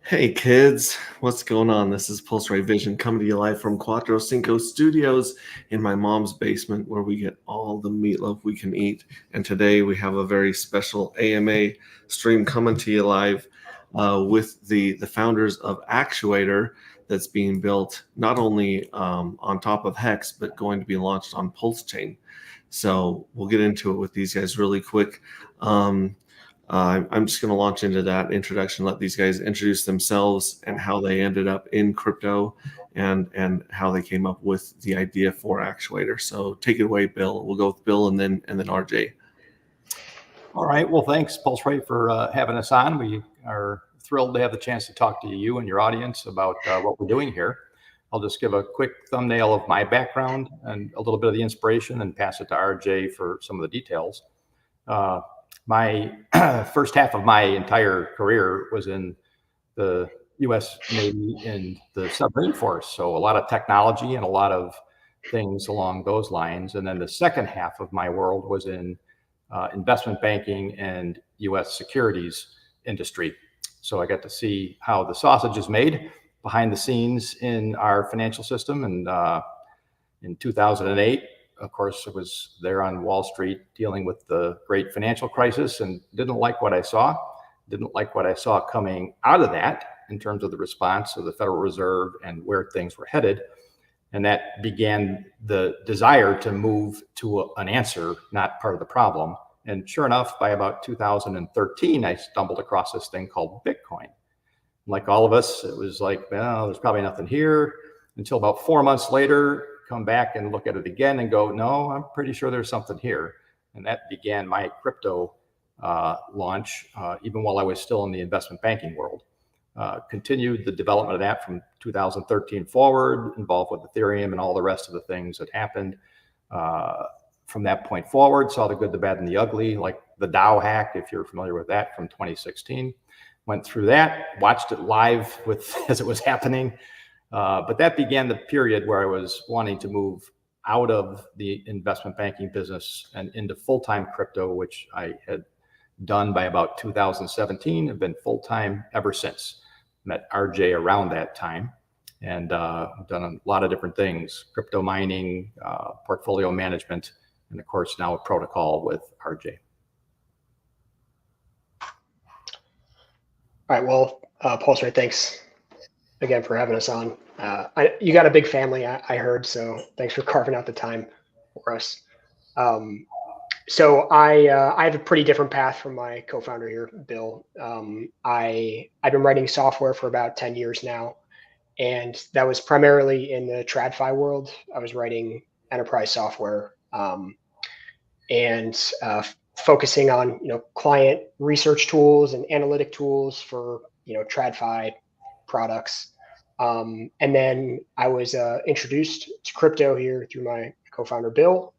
Hey kids, what's going on? This is Pulse Ray Vision coming to you live from Cuatro Cinco Studios in my mom's basement where we get all the meatloaf we can eat. And today we have a very special AMA stream coming to you live with the founders of Actuator that's being built not only on top of Hex, but going to be launched on Pulse Chain. So we'll get into it with these guys really quick. I'm just going to launch into that introduction, let these guys introduce themselves and how they ended up in crypto and how they came up with the idea for Actuator. So take it away, Bill. We'll go with Bill and then RJ. All right. Well, thanks, Pulse Ray, for having us on. We are thrilled to have the chance to talk to you and your audience about what we're doing here. I'll just give a quick thumbnail of my background and a little bit of the inspiration and pass it to RJ for some of the details. My first half of my entire career was in the U.S. Navy in the submarine force. So a lot of technology and a lot of things along those lines. And then the second half of my world was in investment banking and U.S. securities industry. So I got to see how the sausage is made behind the scenes in our financial system. And in 2008, of course, I was there on Wall Street dealing with the great financial crisis and didn't like what I saw. Didn't like what I saw coming out of that in terms of the response of the Federal Reserve and where things were headed. And that began the desire to move to an answer, not part of the problem. And sure enough, by about 2013, I stumbled across this thing called Bitcoin. Like all of us, it was like, well, there's probably nothing here. Until about 4 months later, come back and look at it again and go, no, I'm pretty sure there's something here. And that began my crypto launch, even while I was still in the investment banking world. Continued the development of that from 2013 forward, involved with Ethereum and all the rest of the things that happened. From that point forward, saw the good, the bad, and the ugly, like the DAO hack, if you're familiar with that, from 2016. Went through that, watched it live as it was happening. But that began the period where I was wanting to move out of the investment banking business and into full-time crypto, which I had done by about 2017. I've been full-time ever since. Met RJ around that time and done a lot of different things, crypto mining, portfolio management, and of course now a protocol with RJ. All right, well, Pulse Ray, thanks again for having us on. You got a big family, I heard, so thanks for carving out the time for us. So I have a pretty different path from my co-founder here, Bill. I've been writing software for about 10 years now, and that was primarily in the TradFi world. I was writing enterprise software and focusing on client research tools and analytic tools for TradFi products. And then I was introduced to crypto here through my co-founder Bill,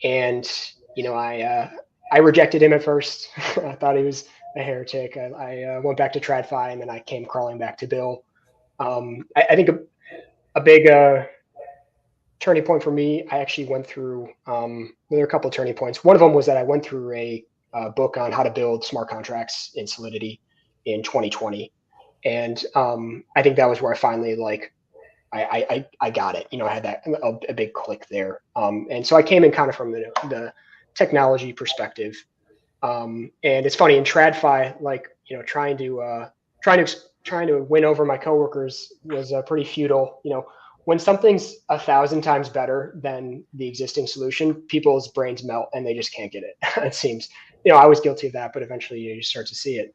and I rejected him at first. I thought he was a heretic. I went back to TradFi, and then I came crawling back to Bill. I think a big turning point for me, I actually went through, there are a couple of turning points. One of them was that I went through a book on how to build smart contracts in Solidity in 2020. And I think that was where I finally I got it. I had that a big click there. And so I came in kind of from the technology perspective. And it's funny in TradFi, trying to win over my coworkers was pretty futile. When something's 1,000 times better than the existing solution, people's brains melt and they just can't get it. It seems, I was guilty of that, but eventually you start to see it.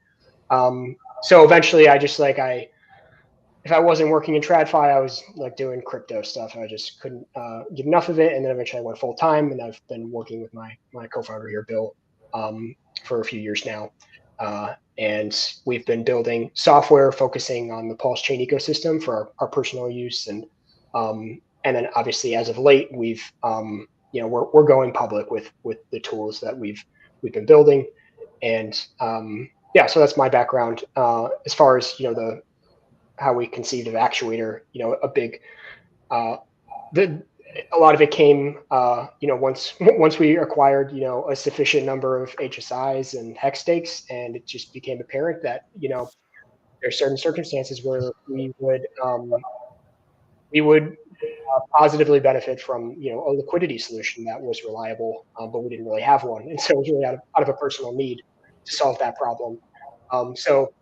So eventually I just if I wasn't working in TradFi, I was doing crypto stuff. I just couldn't get enough of it. And then eventually I went full time, and I've been working with my co-founder here, Bill, for a few years now. And we've been building software focusing on the Pulse chain ecosystem for our personal use. And then obviously as of late, we're going public with the tools that we've been building. And so that's my background. As far as, how we conceived of Actuator, a lot of it came, once we acquired, a sufficient number of HSIs and hex stakes, and it just became apparent that, there's certain circumstances where we would positively benefit from a liquidity solution that was reliable, but we didn't really have one, and so it was really out of a personal need to solve that problem. So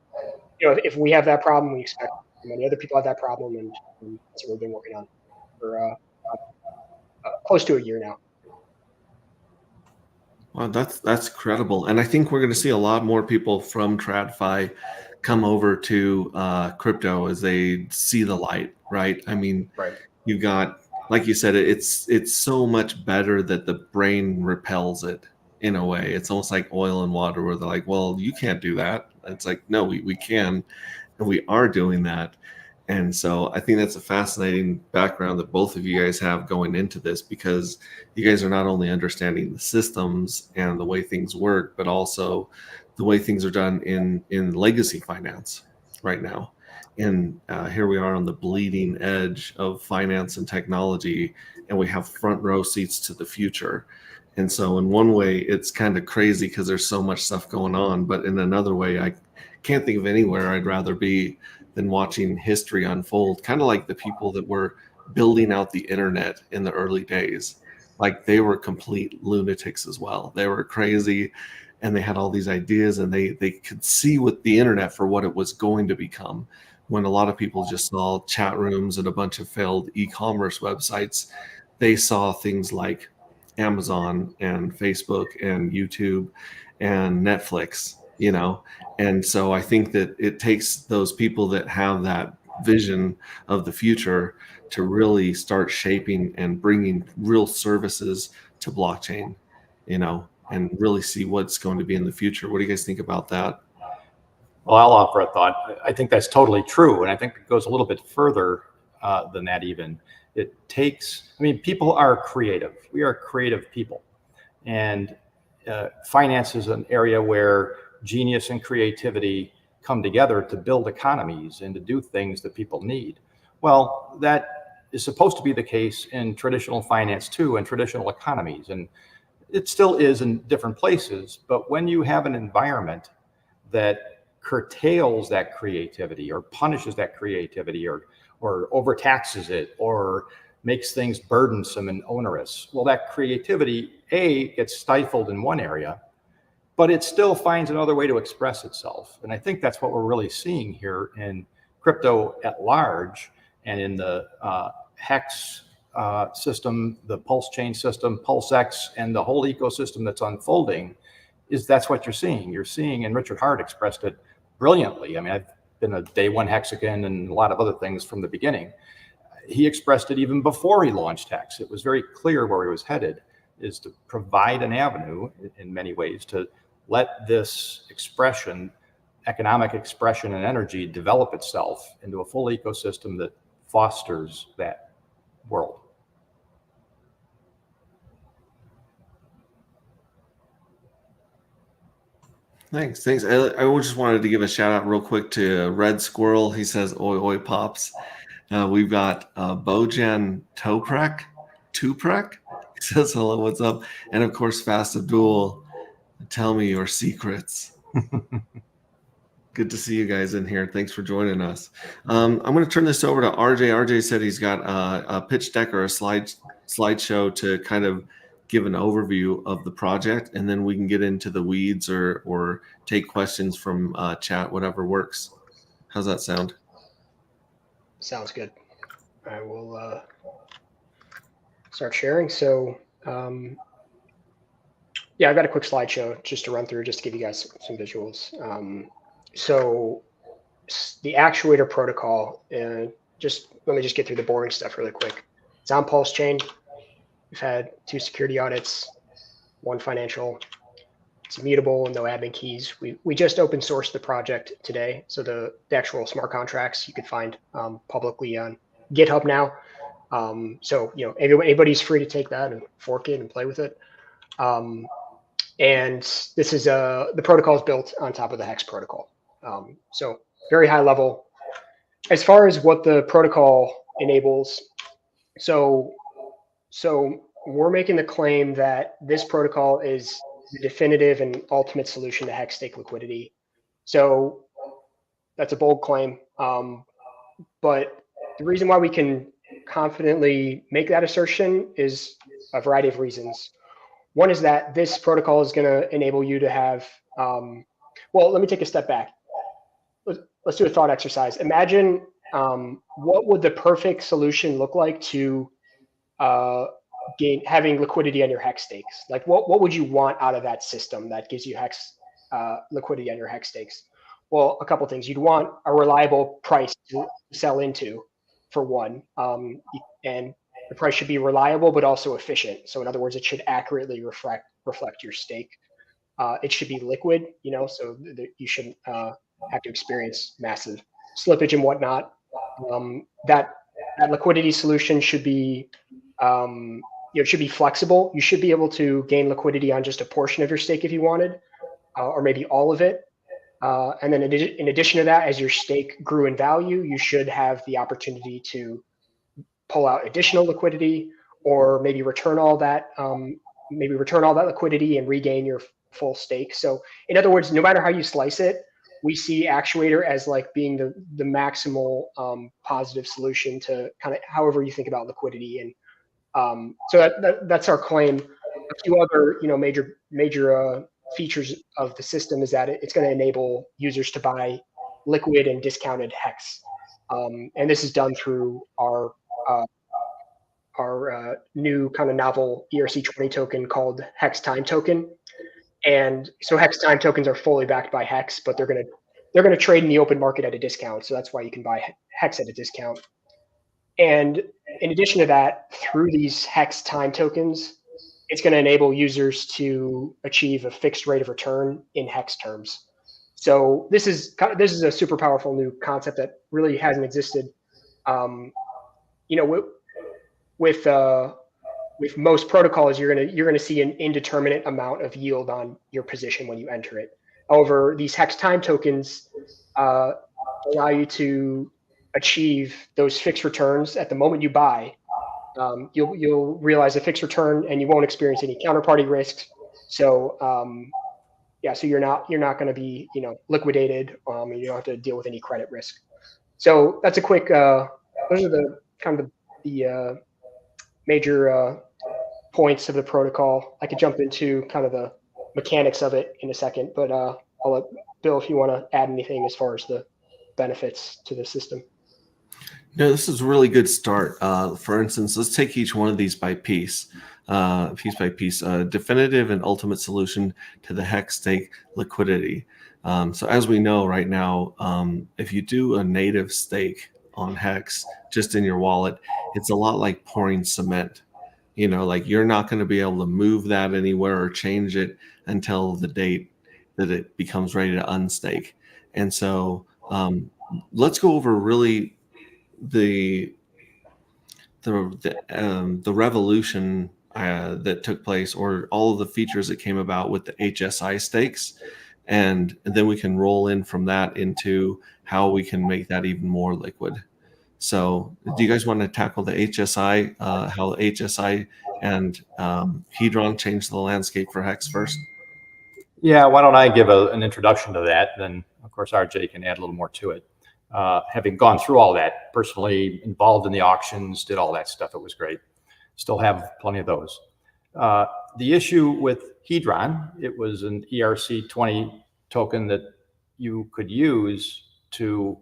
if we have that problem, we expect many other people have that problem, and that's what we've been working on for close to a year now. Wow, that's credible, and I think we're going to see a lot more people from TradFi come over to crypto as they see the light, right? I mean, Right. you got, like you said, it's so much better that the brain repels it in a way. It's almost like oil and water, where they're like, well, you can't do that. It's like, no, we can, and we are doing that. And so I think that's a fascinating background that both of you guys have going into this, because you guys are not only understanding the systems and the way things work, but also the way things are done in legacy finance right now. And here we are on the bleeding edge of finance and technology, and we have front row seats to the future. And so in one way, it's kind of crazy because there's so much stuff going on. But in another way, I can't think of anywhere I'd rather be than watching history unfold, kind of like the people that were building out the internet in the early days. Like, they were complete lunatics as well. They were crazy, and they had all these ideas, and they could see with the internet for what it was going to become. When a lot of people just saw chat rooms and a bunch of failed e-commerce websites, they saw things like Amazon and Facebook and YouTube and Netflix, and so I think that it takes those people that have that vision of the future to really start shaping and bringing real services to blockchain, and really see what's going to be in the future. What do you guys think about that? Well, I'll offer a thought. I think that's totally true. And I think it goes a little bit further than that even. People are creative. We are creative people. And finance is an area where genius and creativity come together to build economies and to do things that people need. Well, that is supposed to be the case in traditional finance too, and traditional economies. And it still is in different places. But when you have an environment that curtails that creativity or punishes that creativity or overtaxes it or makes things burdensome and onerous, well, that creativity, gets stifled in one area, but it still finds another way to express itself. And I think that's what we're really seeing here in crypto at large, and in the Hex system, the Pulse Chain system, PulseX, and the whole ecosystem that's unfolding. That's what you're seeing. You're seeing, and Richard Hart expressed it brilliantly. I mean, I've been a day one Hexican and a lot of other things from the beginning. He expressed it even before he launched Hex. It was very clear where he was headed, is to provide an avenue in many ways to let this expression, economic expression and energy, develop itself into a full ecosystem that fosters that world. Thanks. I just wanted to give a shout out real quick to Red Squirrel. He says, "Oi, oi, pops." We've got Bojan Tuprek. He says, "Hello, what's up?" And of course, Fast Abdul, "Tell me your secrets." Good to see you guys in here. Thanks for joining us. I'm going to turn this over to RJ. RJ said he's got a pitch deck or a slideshow to kind of give an overview of the project, and then we can get into the weeds or take questions from chat, whatever works. How's that sound? Sounds good. I will start sharing. So yeah, I've got a quick slideshow just to run through, just to give you guys some visuals. So the Actuator protocol, let me just get through the boring stuff really quick. It's on Pulse Chain. We've had 2 security audits, 1 financial. It's immutable, no admin keys. We just open sourced the project today. So the actual smart contracts you can find publicly on GitHub now. So anybody's free to take that and fork it and play with it. And this is the protocol is built on top of the Hex protocol. So very high level. As far as what the protocol enables, so we're making the claim that this protocol is the definitive and ultimate solution to Hex stake liquidity. So that's a bold claim. But the reason why we can confidently make that assertion is a variety of reasons. One is that this protocol is going to enable you to have, well, let me take a step back. Let's do a thought exercise. Imagine what would the perfect solution look like to having liquidity on your hex stakes? Like what would you want out of that system that gives you hex liquidity on your hex stakes? Well, a couple things. You'd want a reliable price to sell into, for one, and the price should be reliable but also efficient. So in other words, it should accurately reflect your stake. It should be liquid, so that you shouldn't have to experience massive slippage and whatnot. That liquidity solution should be it should be flexible. You should be able to gain liquidity on just a portion of your stake if you wanted, or maybe all of it. And then in addition to that, as your stake grew in value, you should have the opportunity to pull out additional liquidity, or maybe return all that liquidity and regain your full stake. So in other words, no matter how you slice it, we see Actuator as like being the maximal positive solution to kind of however you think about liquidity. And so that's our claim. A few other major features of the system is that it's going to enable users to buy liquid and discounted hex, and this is done through our new kind of novel ERC20 token called Hex Time Token. And so Hex Time tokens are fully backed by Hex, but they're gonna trade in the open market at a discount. So that's why you can buy Hex at a discount. And in addition to that, through these Hex Time tokens, it's going to enable users to achieve a fixed rate of return in Hex terms. So this is a super powerful new concept that really hasn't existed. With most protocols, you're gonna see an indeterminate amount of yield on your position when you enter it. However, these Hex Time tokens allow you to achieve those fixed returns at the moment you buy. You'll realize a fixed return, and you won't experience any counterparty risks. So so you're not going to be liquidated. And you don't have to deal with any credit risk. So that's a quick. Those are the kind of the major points of the protocol. I could jump into kind of the mechanics of it in a second, but I'll let Bill, if you want to add anything as far as the benefits to the system. No, this is a really good start. For instance, let's take each one of these by piece by piece. Definitive and ultimate solution to the hex stake liquidity. So as we know right now, if you do a native stake on hex just in your wallet, it's a lot like pouring cement. Like you're not going to be able to move that anywhere or change it until the date that it becomes ready to unstake. And so let's go over really the revolution that took place, or all of the features that came about with the HSI stakes, and then we can roll in from that into how we can make that even more liquid. So do you guys want to tackle the HSI, how HSI and Hedron changed the landscape for Hex first? Yeah, why don't I give an introduction to that? Then, of course, RJ can add a little more to it. Having gone through all that, personally involved in the auctions, did all that stuff, it was great. Still have plenty of those. The issue with Hedron, it was an ERC20 token that you could use to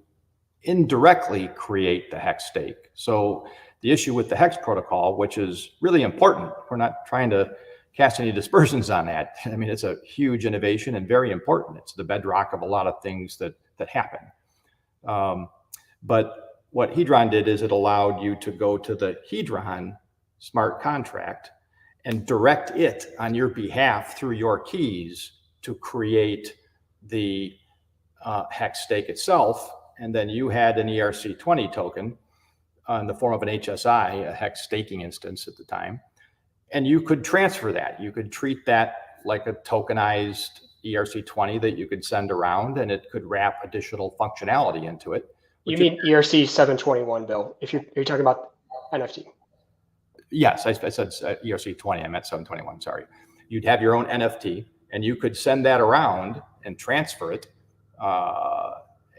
indirectly create the hex stake. So the issue with the hex protocol, which is really important, we're not trying to cast any dispersions on that. I mean, it's a huge innovation and very important. It's the bedrock of a lot of things that happen. But what Hedron did is it allowed you to go to the Hedron smart contract and direct it on your behalf through your keys to create the hex stake itself. And then you had an ERC20 token in the form of an HSI, a hex staking instance at the time. And you could transfer that. You could treat that like a tokenized ERC20 that you could send around, and it could wrap additional functionality into it. You mean ERC 721, Bill, if you're talking about NFT? Yes, I said ERC20, I meant 721, sorry. You'd have your own NFT, and you could send that around and transfer it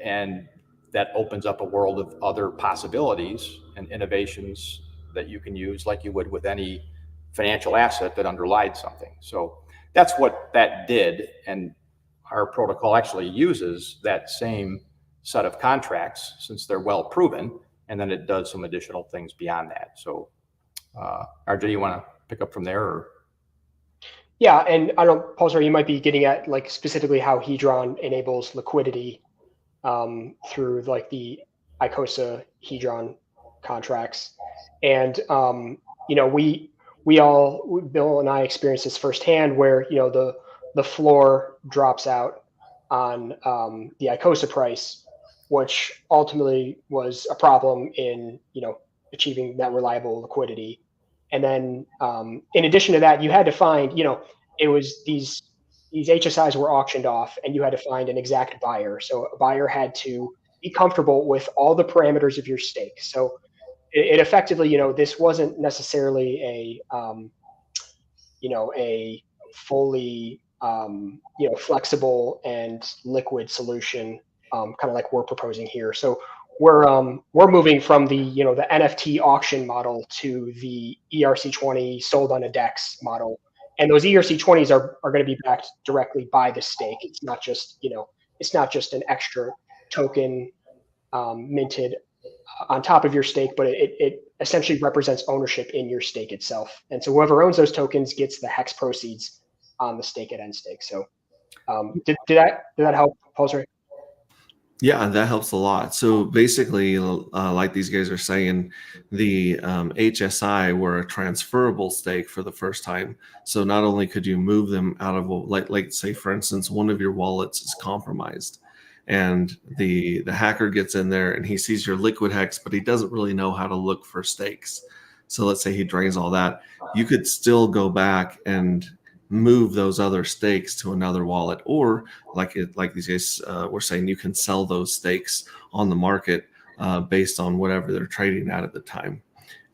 And that opens up a world of other possibilities and innovations that you can use like you would with any financial asset that underlied something. So that's what that did. And our protocol actually uses that same set of contracts since they're well proven. And then it does some additional things beyond that. So RJ, you want to pick up from there? Or? Yeah, and I don't, Pulsar, you might be getting at like specifically how Hedron enables liquidity through like the ICOSA Hedron contracts. And you know, Bill and I experienced this firsthand, where you know the floor drops out on the ICOSA price, which ultimately was a problem in achieving that reliable liquidity. And then in addition to that, you had to find, it was these HSIs were auctioned off, and you had to find an exact buyer. So a buyer had to be comfortable with all the parameters of your stake. So it effectively, this wasn't necessarily a fully, flexible and liquid solution, kind of like we're proposing here. So we're moving from the NFT auction model to the ERC20 sold on a DEX model, and those ERC20s are going to be backed directly by the stake. It's not just an extra token minted on top of your stake, but it essentially represents ownership in your stake itself. And so whoever owns those tokens gets the hex proceeds on the stake at end stake. So did that help, Pulsar? Yeah, that helps a lot. So basically, like these guys are saying, the HSI were a transferable stake for the first time. So not only could you move them out of, like say, for instance, one of your wallets is compromised, and the hacker gets in there and he sees your liquid hex, but he doesn't really know how to look for stakes. So let's say he drains all that. You could still go back and move those other stakes to another wallet, or like these guys were saying, you can sell those stakes on the market based on whatever they're trading at the time.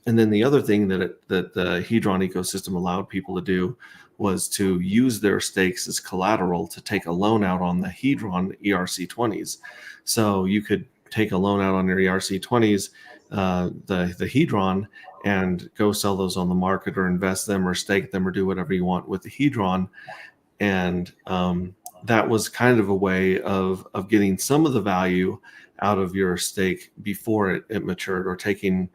And then the other thing that the Hedron ecosystem allowed people to do was to use their stakes as collateral to take a loan out on the Hedron ERC20s. So you could take a loan out on your ERC20s, the Hedron, and go sell those on the market, or invest them, or stake them, or do whatever you want with the Hedron. And that was kind of a way of getting some of the value out of your stake before it matured, or taking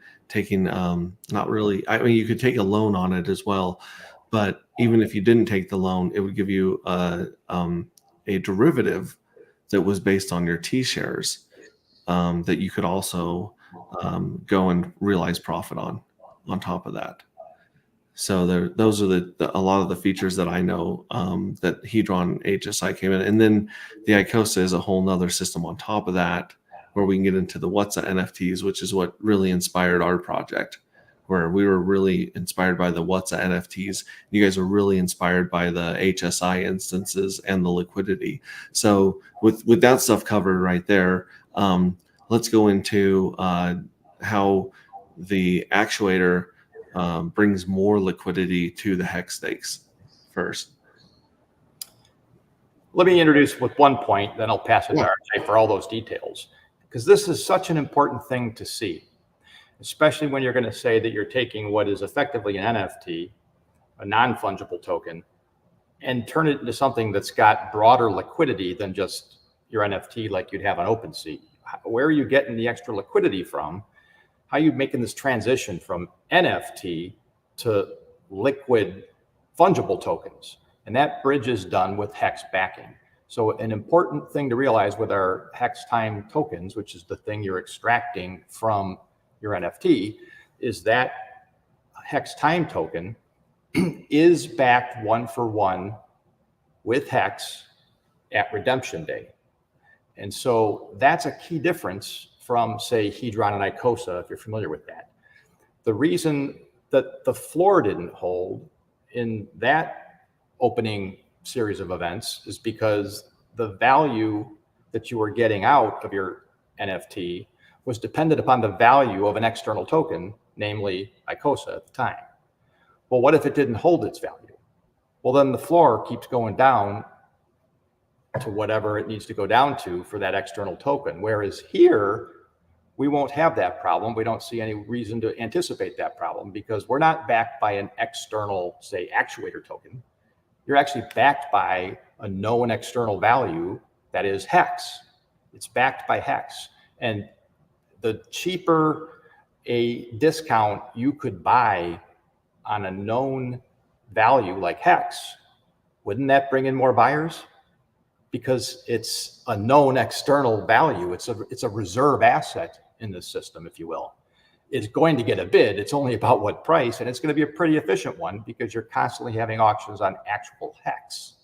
not really, I mean, you could take a loan on it as well, but even if you didn't take the loan, it would give you a derivative that was based on your T shares that you could also go and realize profit on top of that. So those are a lot of the features that I know that Hedron HSI came in. And then the ICOSA is a whole nother system on top of that, where we can get into the WhatsApp NFTs, which is what really inspired our project, where we were really inspired by the WhatsApp NFTs. You guys were really inspired by the HSI instances and the liquidity. So with that stuff covered right there, let's go into how the Actuator brings more liquidity to the hex stakes first. Let me introduce with one point, then I'll pass it to RJ for all those details, because this is such an important thing to see, especially when you're going to say that you're taking what is effectively an NFT, a non-fungible token, and turn it into something that's got broader liquidity than just your NFT like you'd have on OpenSea. Where are you getting the extra liquidity from? How are you making this transition from NFT to liquid fungible tokens? And that bridge is done with hex backing. So an important thing to realize with our hex time tokens, which is the thing you're extracting from your NFT, is that hex time token is backed 1-for-1 with hex at redemption day. And so that's a key difference from, say, Hedron and ICOSA, if you're familiar with that. The reason that the floor didn't hold in that opening series of events is because the value that you were getting out of your NFT was dependent upon the value of an external token, namely ICOSA at the time. Well, what if it didn't hold its value? Well, then the floor keeps going down to whatever it needs to go down to for that external token. Whereas here, we won't have that problem. We don't see any reason to anticipate that problem because we're not backed by an external, say, actuator token. You're actually backed by a known external value that is hex. It's backed by hex. And the cheaper a discount you could buy on a known value like hex, wouldn't that bring in more buyers? Because it's a known external value. It's a reserve asset in the system, if you will. It's going to get a bid. It's only about what price, and it's going to be a pretty efficient one because you're constantly having auctions on actual hex.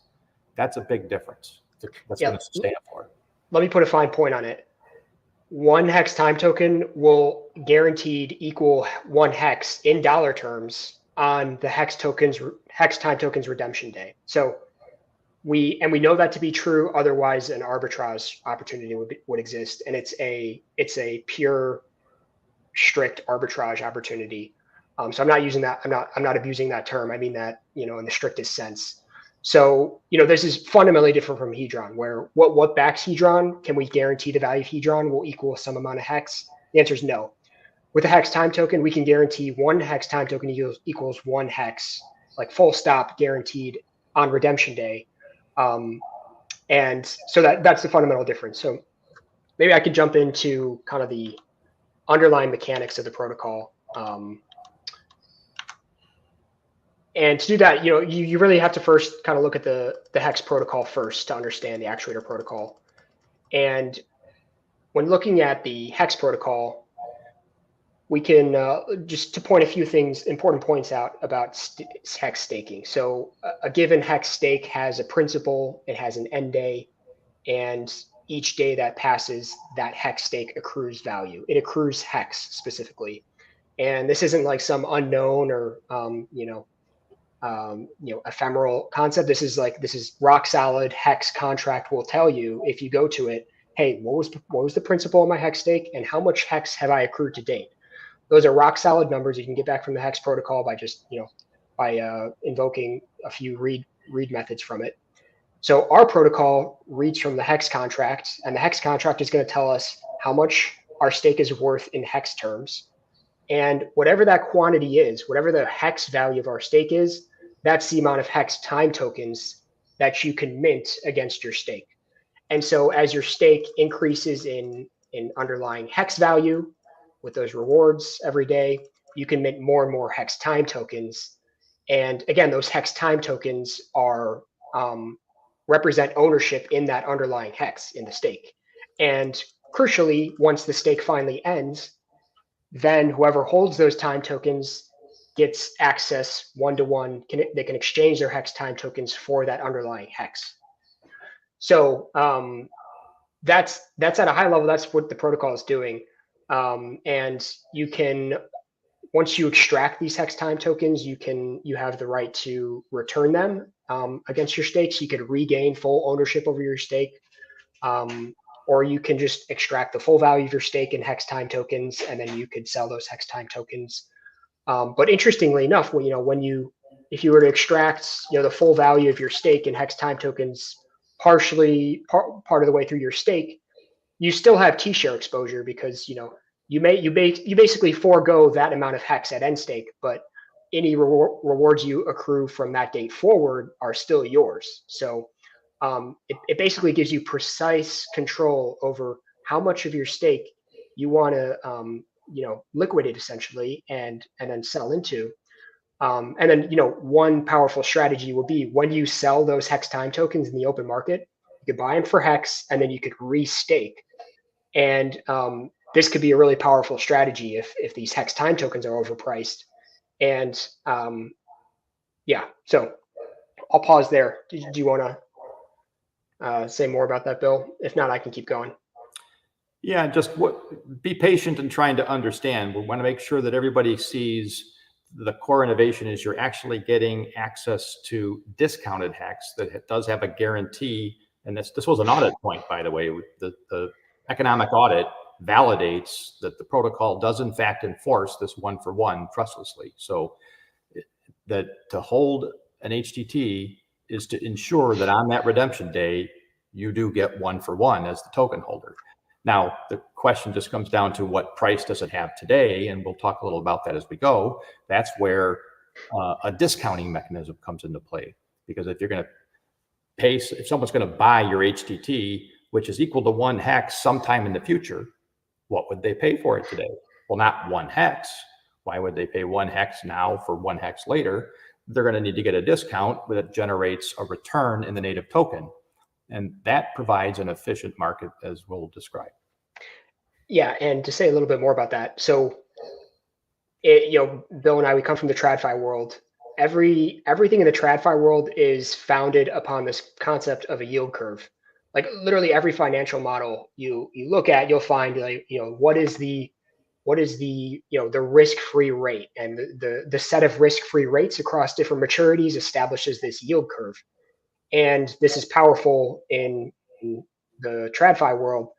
That's a big difference. That's going to stand for. Let me put a fine point on it. One hex time token will guaranteed equal one hex in dollar terms on the hex time tokens redemption day. So we know that to be true. Otherwise, an arbitrage opportunity would exist, and it's a pure, strict arbitrage opportunity. So I'm not using that. I'm not abusing that term. I mean that in the strictest sense. So this is fundamentally different from Hedron, where what backs Hedron? Can we guarantee the value of Hedron will equal some amount of hex? The answer is no. With a hex time token, we can guarantee one hex time token equals one hex, like full stop, guaranteed on redemption day. And so that's the fundamental difference. So maybe I could jump into kind of the underlying mechanics of the protocol. And to do that, you really have to first kind of look at the hex protocol first to understand the actuator protocol. And when looking at the hex protocol, we can just to point a few important points out about hex staking. So a given hex stake has a principal, it has an end day, and each day that passes, that hex stake accrues value. It accrues hex specifically. And this isn't like some unknown or ephemeral concept. This is rock solid. Hex contract will tell you if you go to it, hey, what was the principal of my hex stake and how much hex have I accrued to date? Those are rock solid numbers you can get back from the hex protocol by just by invoking a few read methods from it. So our protocol reads from the hex contract, and the hex contract is going to tell us how much our stake is worth in hex terms. And whatever that quantity is, whatever the hex value of our stake is, that's the amount of hex time tokens that you can mint against your stake. And so as your stake increases in underlying hex value with those rewards every day, you can mint more and more hex time tokens. And again, those hex time tokens are represent ownership in that underlying hex in the stake. And crucially, once the stake finally ends, then whoever holds those time tokens gets access one-to-one. They can exchange their hex time tokens for that underlying hex. So that's at a high level. That's what the protocol is doing. And you can, once you extract these hex time tokens, you have the right to return them against your stake. So you could regain full ownership over your stake. Or you can just extract the full value of your stake in hex time tokens, and then you could sell those hex time tokens. But interestingly enough, if you were to extract the full value of your stake in hex time tokens part of the way through your stake, you still have T-share exposure because you basically forego that amount of hex at end stake, but any rewards you accrue from that date forward are still yours. So it basically gives you precise control over how much of your stake you want to liquidate essentially and then sell into. And then one powerful strategy will be when you sell those hex time tokens in the open market, you could buy them for hex and then you could restake. And this could be a really powerful strategy if these hex time tokens are overpriced. And so I'll pause there. Do you want to say more about that, Bill? If not, I can keep going. Yeah, just be patient in trying to understand. We want to make sure that everybody sees the core innovation is you're actually getting access to discounted hex that does have a guarantee. And this was an audit point, by the way. The economic audit validates that the protocol does in fact enforce this one-for-one trustlessly. So that to hold an HTT is to ensure that on that redemption day, you do get 1 for 1 as the token holder. Now, the question just comes down to what price does it have today? And we'll talk a little about that as we go. That's where a discounting mechanism comes into play. Because if you're going to pay, if someone's going to buy your HTT, which is equal to 1 hex sometime in the future, what would they pay for it today? Well, not 1 hex. Why would they pay 1 hex now for 1 hex later? They're going to need to get a discount that generates a return in the native token. And that provides an efficient market, as we'll describe. Yeah, and to say a little bit more about that. So, Bill and I, we come from the TradFi world. Everything in the TradFi world is founded upon this concept of a yield curve. Like literally every financial model you look at, you'll find like, what is the the risk-free rate, and the set of risk-free rates across different maturities establishes this yield curve. And this is powerful in the TradFi world,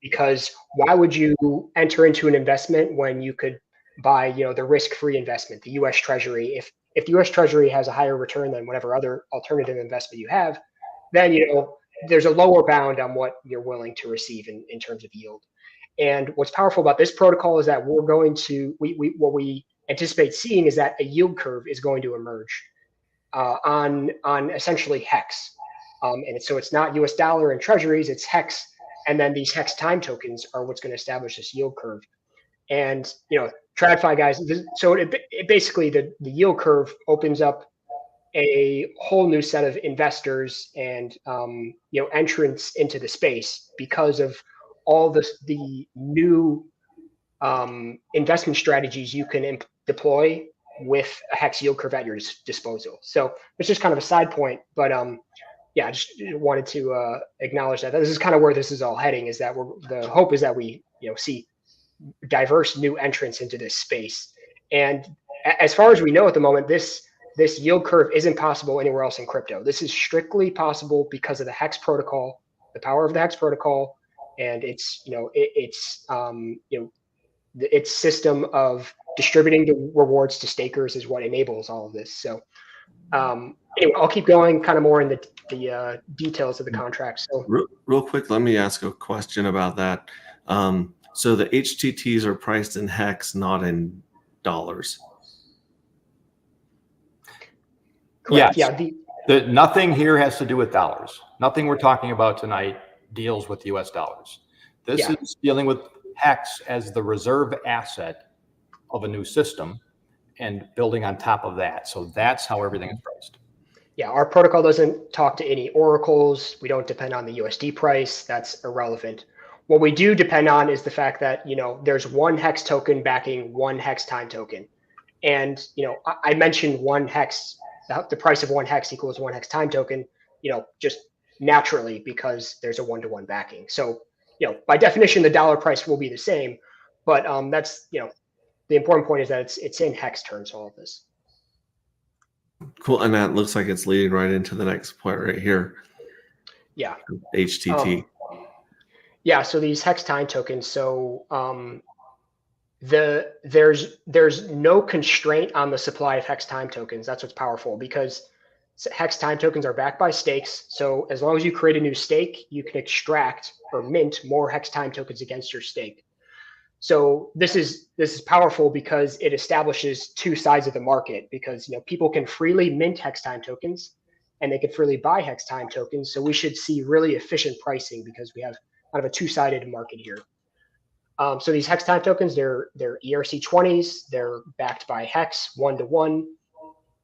because why would you enter into an investment when you could buy the risk-free investment, the U.S. Treasury? If the U.S. Treasury has a higher return than whatever other alternative investment you have, then there's a lower bound on what you're willing to receive in terms of yield. And what's powerful about this protocol is that we're going to what we anticipate seeing is that a yield curve is going to emerge on essentially hex, and so it's not U.S. dollar and treasuries, it's hex, and then these hex time tokens are what's going to establish this yield curve. And TradFi guys, so it basically the yield curve opens up a whole new set of investors and entrants into the space because of all the new investment strategies you can deploy with a hex yield curve at your disposal. So it's just kind of a side point, but yeah, I just wanted to acknowledge that this is kind of where this is all heading. Is that the hope is that we see diverse new entrants into this space. And as far as we know at the moment, this yield curve isn't possible anywhere else in crypto. This is strictly possible because of the hex protocol, the power of the hex protocol, and its system of distributing the rewards to stakers is what enables all of this. So anyway, I'll keep going kind of more in the details of the contract. So real quick, let me ask a question about that. So the HTTs are priced in hex, not in dollars. Correct. Yes. Yeah. Nothing here has to do with dollars. Nothing we're talking about tonight deals with US dollars. This is dealing with hex as the reserve asset of a new system and building on top of that. So that's how everything is priced. Yeah, our protocol doesn't talk to any oracles. We don't depend on the USD price. That's irrelevant. What we do depend on is the fact that there's 1 hex token backing 1 hex time token. And I mentioned 1 hex, the price of 1 hex equals 1 hex time token, just naturally because there's a 1-to-1 backing. So by definition the dollar price will be the same, but that's the important point is that it's in hex terms, all of this. Cool. And that looks like it's leading right into the next point right here. Yeah. HTT. Yeah. So these hex time tokens. So there's no constraint on the supply of hex time tokens. That's what's powerful, because hex time tokens are backed by stakes. So as long as you create a new stake, you can extract or mint more hex time tokens against your stake. So this is powerful because it establishes 2 sides of the market, because people can freely mint hex time tokens and they can freely buy hex time tokens. So we should see really efficient pricing because we have kind of a 2-sided market here. So these hex time tokens, they're ERC20s, they're backed by hex 1-to-1,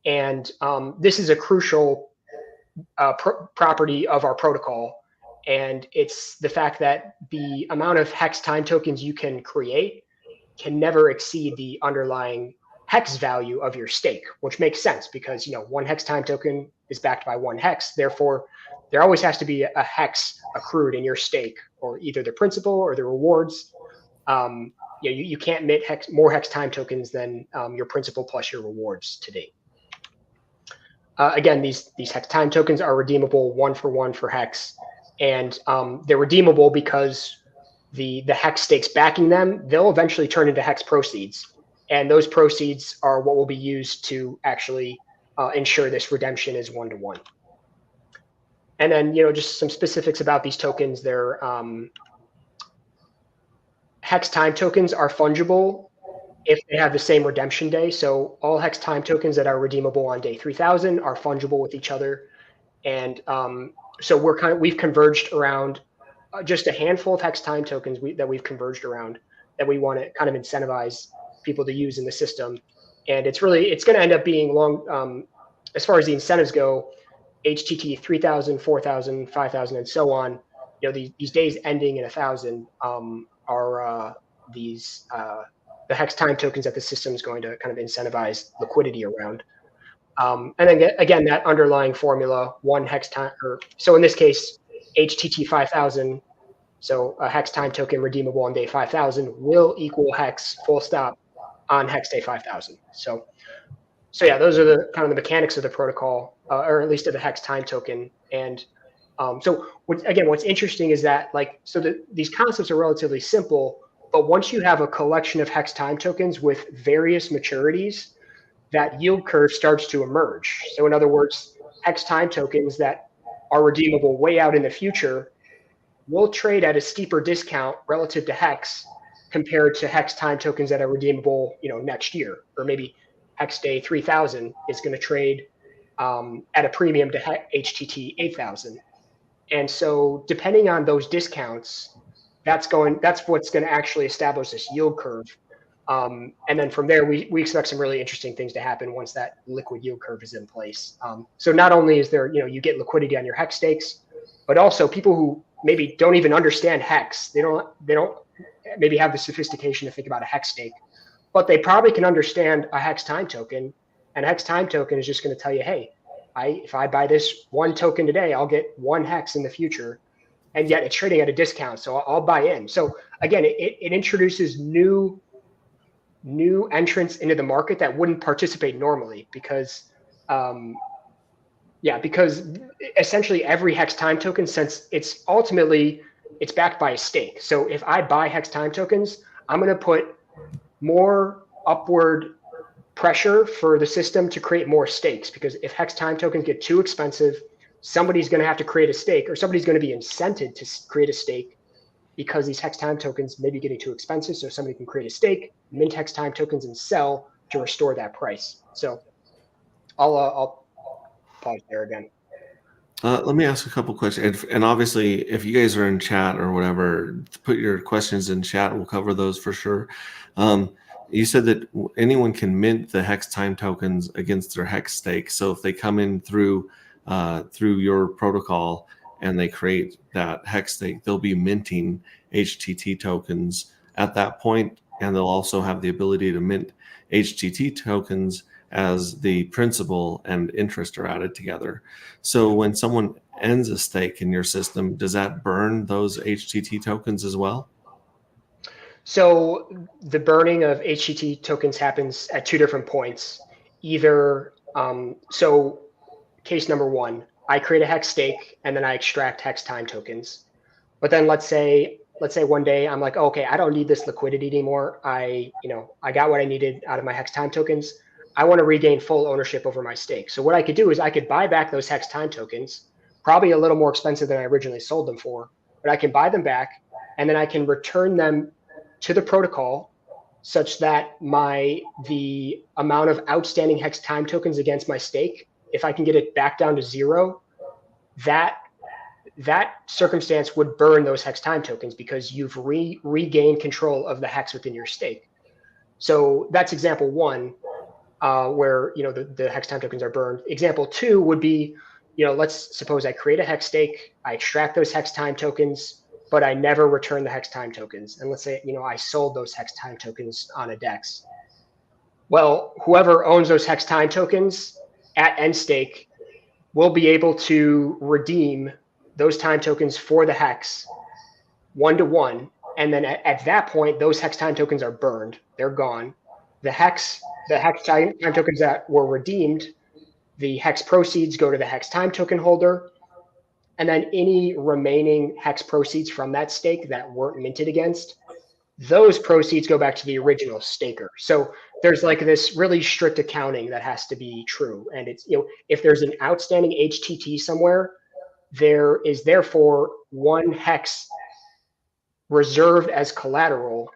and this is a crucial property of our protocol. And it's the fact that the amount of hex time tokens you can create can never exceed the underlying hex value of your stake, which makes sense because 1 hex time token is backed by 1 hex. Therefore, there always has to be a hex accrued in your stake, or either the principal or the rewards. You can't mint more hex time tokens than your principal plus your rewards to date. Again, these hex time tokens are redeemable 1 for 1 for hex. And they're redeemable because the hex stakes backing them, they'll eventually turn into hex proceeds. And those proceeds are what will be used to actually ensure this redemption is 1-to-1. And then, just some specifics about these tokens. They're hex time tokens are fungible if they have the same redemption day. So all hex time tokens that are redeemable on day 3000 are fungible with each other. And so we've converged around just a handful of hex time tokens that we've converged around that we want to kind of incentivize people to use in the system. And it's going to end up being long, as far as the incentives go, HTT 3000, 4000, 5000, and so on. These days ending in 1000 are the hex time tokens that the system is going to kind of incentivize liquidity around. And then again, that underlying formula, one hex time, so in this case, HTT 5000, so a hex time token redeemable on day 5000 will equal hex full stop on hex day 5000. So yeah, those are the kind of the mechanics of the protocol, or at least of the hex time token. And so what's interesting is that these concepts are relatively simple, but once you have a collection of hex time tokens with various maturities, that yield curve starts to emerge. So in other words, hex time tokens that are redeemable way out in the future will trade at a steeper discount relative to hex compared to hex time tokens that are redeemable, next year, or maybe hex day 3000 is going to trade at a premium to HTT 8000. And so depending on those discounts, that's what's going to actually establish this yield curve. And then from there, we expect some really interesting things to happen once that liquid yield curve is in place. So not only is there, you get liquidity on your hex stakes, but also people who maybe don't even understand hex, they don't maybe have the sophistication to think about a hex stake, but they probably can understand a hex time token. And a hex time token is just going to tell you, hey, if I buy this one token today, I'll get one hex in the future. And yet it's trading at a discount, so I'll buy in. So again, it introduces new entrants into the market that wouldn't participate normally because essentially every hex time token, since it's backed by a stake. So if I buy hex time tokens, I'm going to put more upward pressure for the system to create more stakes, because if hex time tokens get too expensive, somebody's going to have to create a stake, or somebody's going to be incented to create a stake because these hex time tokens may be getting too expensive. So somebody can create a stake, mint hex time tokens, and sell to restore that price. So I'll pause there again. Let me ask a couple questions. And obviously, if you guys are in chat or whatever, put your questions in chat. We'll cover those for sure. You said that anyone can mint the hex time tokens against their hex stake. So if they come in through your protocol and they create that hex stake, they'll be minting HTT tokens at that point, and they'll also have the ability to mint HTT tokens as the principal and interest are added together. So when someone ends a stake in your system, does that burn those HTT tokens as well? So the burning of HTT tokens happens at two different points. Either, so case number one, I create a hex stake and then I extract hex time tokens. But then let's say one day I'm like, okay, I don't need this liquidity anymore. I got what I needed out of my hex time tokens. I want to regain full ownership over my stake. So what I could do is I could buy back those hex time tokens, probably a little more expensive than I originally sold them for, but I can buy them back and then I can return them to the protocol such that the amount of outstanding hex time tokens against my stake, if I can get it back down to zero, that circumstance would burn those hex time tokens because you've regained control of the hex within your stake. So that's example one, where the hex time tokens are burned. Example two would be, let's suppose I create a hex stake, I extract those hex time tokens, but I never return the hex time tokens. And let's say, I sold those hex time tokens on a DEX. Well, whoever owns those hex time tokens at end stake will be able to redeem those time tokens for the hex 1-to-1. And then at that point, those hex time tokens are burned. They're gone. The hex time tokens that were redeemed, the hex proceeds go to the hex time token holder. And then any remaining hex proceeds from that stake that weren't minted against, those proceeds go back to the original staker. So there's this really strict accounting that has to be true. And it's, if there's an outstanding HTT somewhere, there is therefore one hex reserved as collateral,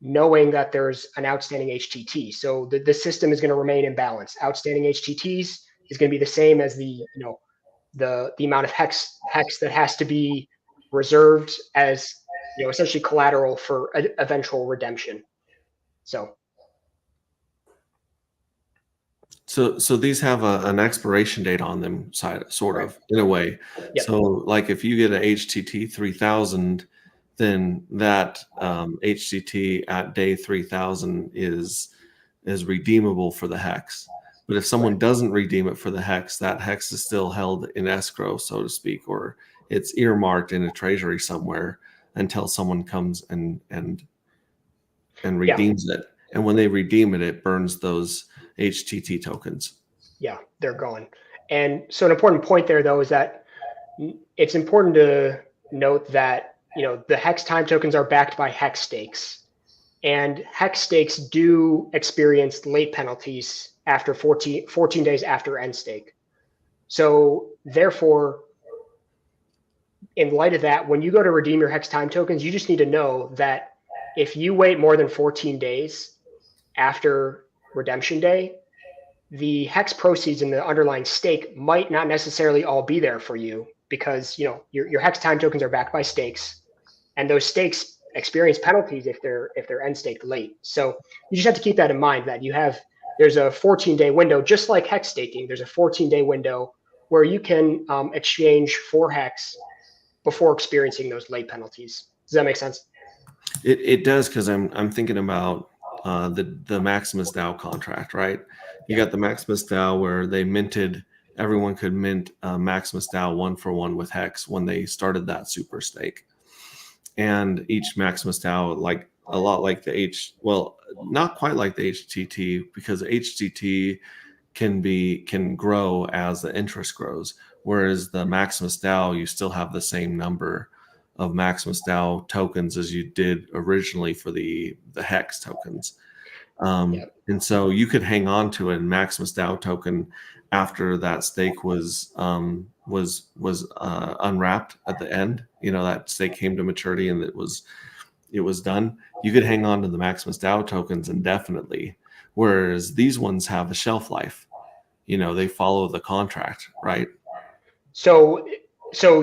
knowing that there's an outstanding HTT. So the system is going to remain in balance. Outstanding HTTs is going to be the same as the amount of hex that has to be reserved as essentially collateral for eventual redemption. So these have an expiration date on them, sort of, in a way. Yep. So like if you get a HTT 3000, then that HTT at day 3000 is redeemable for the hex. But if someone doesn't redeem it for the hex, that hex is still held in escrow, so to speak, or it's earmarked in a treasury somewhere until someone comes and redeems it. And when they redeem it, it burns those HTT tokens. Yeah, they're gone. And so an important point there, though, is that it's important to note that the hex time tokens are backed by hex stakes, and hex stakes do experience late penalties after 14 days after end stake. So therefore, in light of that, when you go to redeem your hex time tokens, you just need to know that if you wait more than 14 days after redemption day, the hex proceeds in the underlying stake might not necessarily all be there for you, because your hex time tokens are backed by stakes, and those stakes experience penalties if they're end staked late. So you just have to keep that in mind, that there's a 14-day window, just like hex staking. There's a 14-day window where you can exchange for hex before experiencing those late penalties. Does that make sense? It does, because I'm thinking about the Maximus DAO contract, right? You got the Maximus DAO where they minted, everyone could mint Maximus DAO 1-for-1 with hex when they started that super stake. And each Maximus DAO, like a lot like not quite like the HTT, because HTT can grow as the interest grows, whereas the Maximus DAO, you still have the same number of Maximus DAO tokens as you did originally for the hex tokens. And so you could hang on to a Maximus DAO token after that stake was unwrapped at the end. That stake came to maturity and it was done. You could hang on to the Maximus DAO tokens indefinitely, whereas these ones have a shelf life. They follow the contract, right? So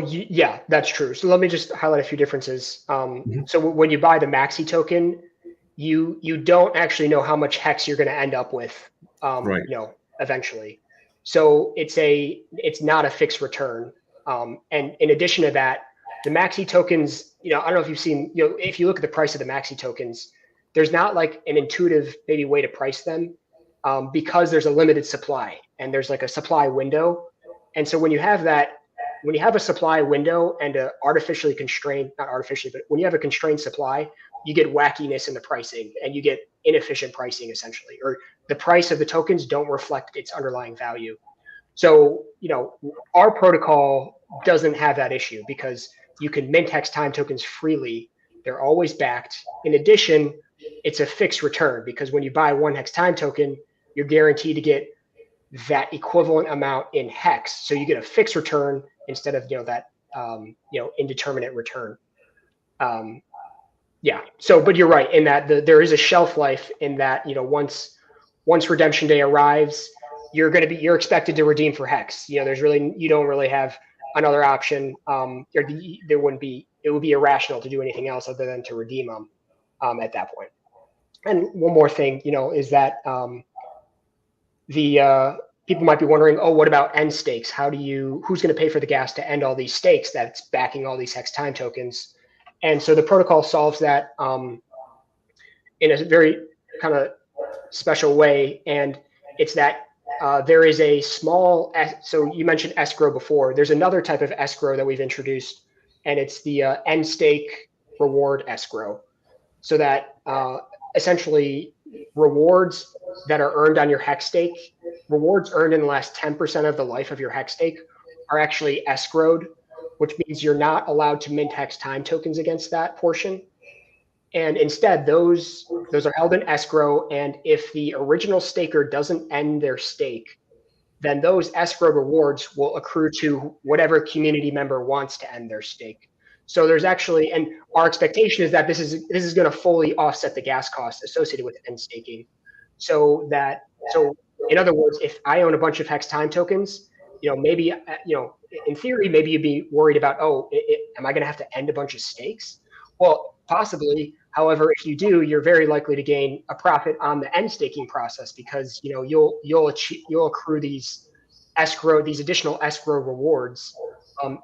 yeah, that's true. So let me just highlight a few differences. So when you buy the Maxi token, you don't actually know how much hex you're going to end up with, right. Eventually. So it's not a fixed return. And in addition to that, the Maxi tokens, I don't know if you've seen, if you look at the price of the Maxi tokens, there's not like an intuitive maybe way to price them, because there's a limited supply and there's like a supply window. And so when you have a supply window and a artificially constrained, not artificially, but when you have a constrained supply, you get wackiness in the pricing and you get inefficient pricing, essentially, or the price of the tokens don't reflect its underlying value. So, our protocol doesn't have that issue because you can mint hex time tokens freely. They're always backed. In addition, it's a fixed return, because when you buy one hex time token, you're guaranteed to get that equivalent amount in hex. So you get a fixed return instead of, that, indeterminate return. Yeah. So, but you're right in that there is a shelf life in that, once redemption day arrives, you're expected to redeem for hex. You don't really have another option. It would be irrational to do anything else other than to redeem them at that point. And one more thing, is that people might be wondering, oh, what about end stakes? Who's going to pay for the gas to end all these stakes that's backing all these hex time tokens? And so the protocol solves that in a very kind of special way. And it's that there is a small, so you mentioned escrow before. There's another type of escrow that we've introduced, and it's the end stake reward escrow. So that essentially rewards that are earned on your hex stake, rewards earned in the last 10% of the life of your hex stake, are actually escrowed, which means you're not allowed to mint hex time tokens against that portion. And instead, those are held in escrow. And if the original staker doesn't end their stake, then those escrow rewards will accrue to whatever community member wants to end their stake. So there's actually, and our expectation is that this is going to fully offset the gas costs associated with end staking. So in other words, if I own a bunch of Hex time tokens, maybe, in theory, maybe you'd be worried about, am I going to have to end a bunch of stakes? Well, possibly. However, if you do, you're very likely to gain a profit on the end staking process because you'll accrue these additional escrow rewards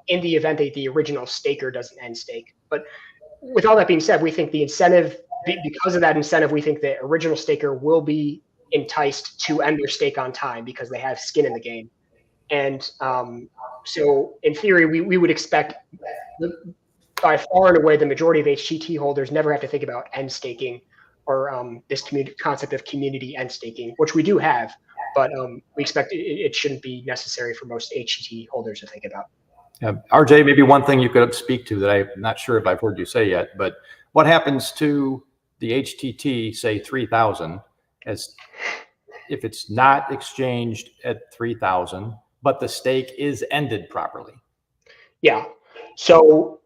in the event that the original staker doesn't end stake. But with all that being said, we think the incentive, because of that incentive, we think the original staker will be enticed to end their stake on time because they have skin in the game. And so in theory, we would expect by far and away the majority of HTT holders never have to think about end staking or this concept of community end staking, which we do have, but we expect it shouldn't be necessary for most HTT holders to think about. RJ, maybe one thing you could speak to that I'm not sure if I've heard you say yet, but what happens to the HTT, say 3,000, as if it's not exchanged at 3,000, but the stake is ended properly? Yeah. So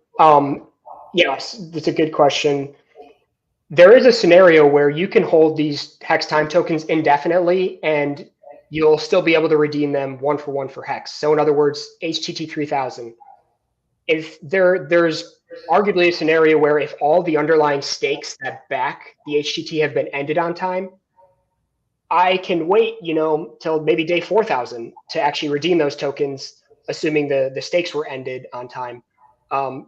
yes, that's a good question. There is a scenario where you can hold these Hex time tokens indefinitely and you'll still be able to redeem them 1-for-1 for Hex. So in other words, HTT 3000, if there's arguably a scenario where if all the underlying stakes that back the HTT have been ended on time, I can wait, till maybe day 4,000 to actually redeem those tokens, assuming the stakes were ended on time.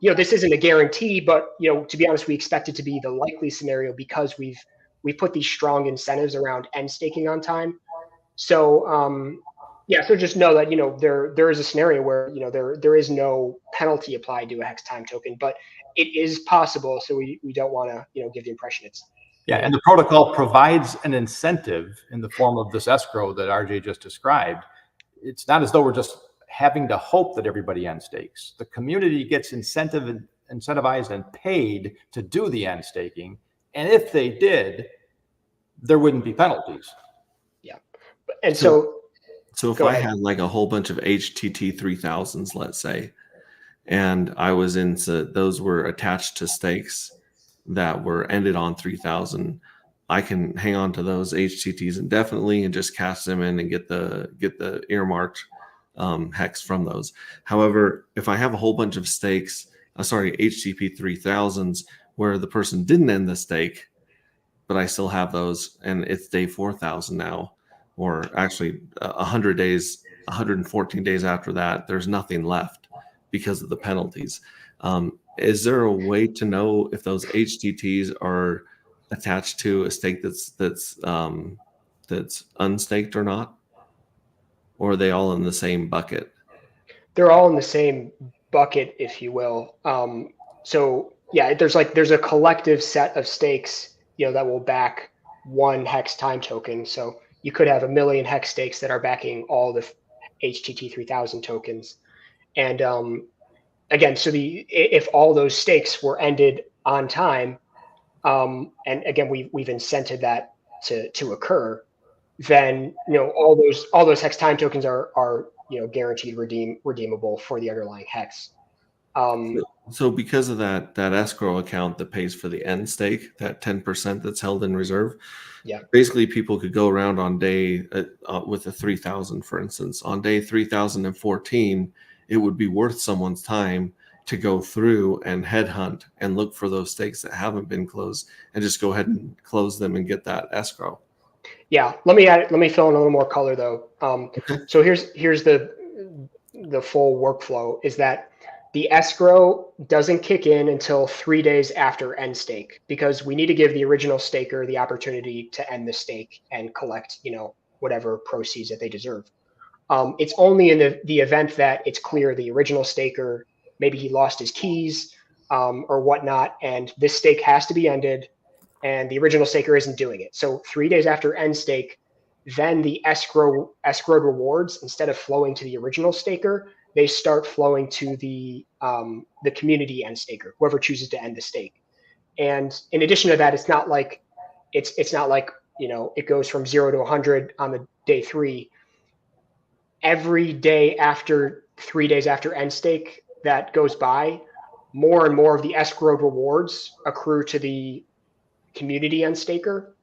This isn't a guarantee, but to be honest, we expect it to be the likely scenario because we've put these strong incentives around end staking on time. So so just know that there is a scenario where there is no penalty applied to a Hex time token, but it is possible. So we don't want to give the impression it's and the protocol provides an incentive in the form of this escrow that RJ just described. It's not as though we're just having to hope that everybody end stakes. The community gets incentivized and paid to do the end staking, and if they did, there wouldn't be penalties. Yeah, and so if I had like a whole bunch of HTT 3000s, let's say, and I was those were attached to stakes that were ended on 3000, I can hang on to those HTTs indefinitely and just cash them in and get the earmarked Hex from those. However, if I have a whole bunch of stakes, HTP 3000s where the person didn't end the stake, but I still have those, and it's day 4,000 now, or actually 100 days, 114 days after that, there's nothing left because of the penalties. Is there a way to know if those HTTs are attached to a stake that's unstaked or not? Or are they all in the same bucket? They're all in the same bucket, if you will. There's a collective set of stakes, that will back one Hex time token. So you could have 1 million Hex stakes that are backing all the HTT 3000 tokens. And again, so if all those stakes were ended on time, and again we've incented that to occur, then all those Hex time tokens are guaranteed redeemable for the underlying Hex. So because of that escrow account that pays for the end stake, that 10% that's held in reserve, basically people could go around on day with a 3000, for instance, on day 3014, it would be worth someone's time to go through and headhunt and look for those stakes that haven't been closed and just go ahead and close them and get that escrow. Yeah, let me fill in a little more color though. Okay. So here's the full workflow is that the escrow doesn't kick in until 3 days after end stake because we need to give the original staker the opportunity to end the stake and collect, whatever proceeds that they deserve. It's only in the event that it's clear the original staker, maybe he lost his keys or whatnot, and this stake has to be ended and the original staker isn't doing it. So 3 days after end stake, then the escrowed rewards, instead of flowing to the original staker, they start flowing to the community end staker, whoever chooses to end the stake. And in addition to that, it's not like it goes from 0 to 100 on the day 3. every day after 3 days after end stake that goes by, more and more of the escrowed rewards accrue to the community end staker.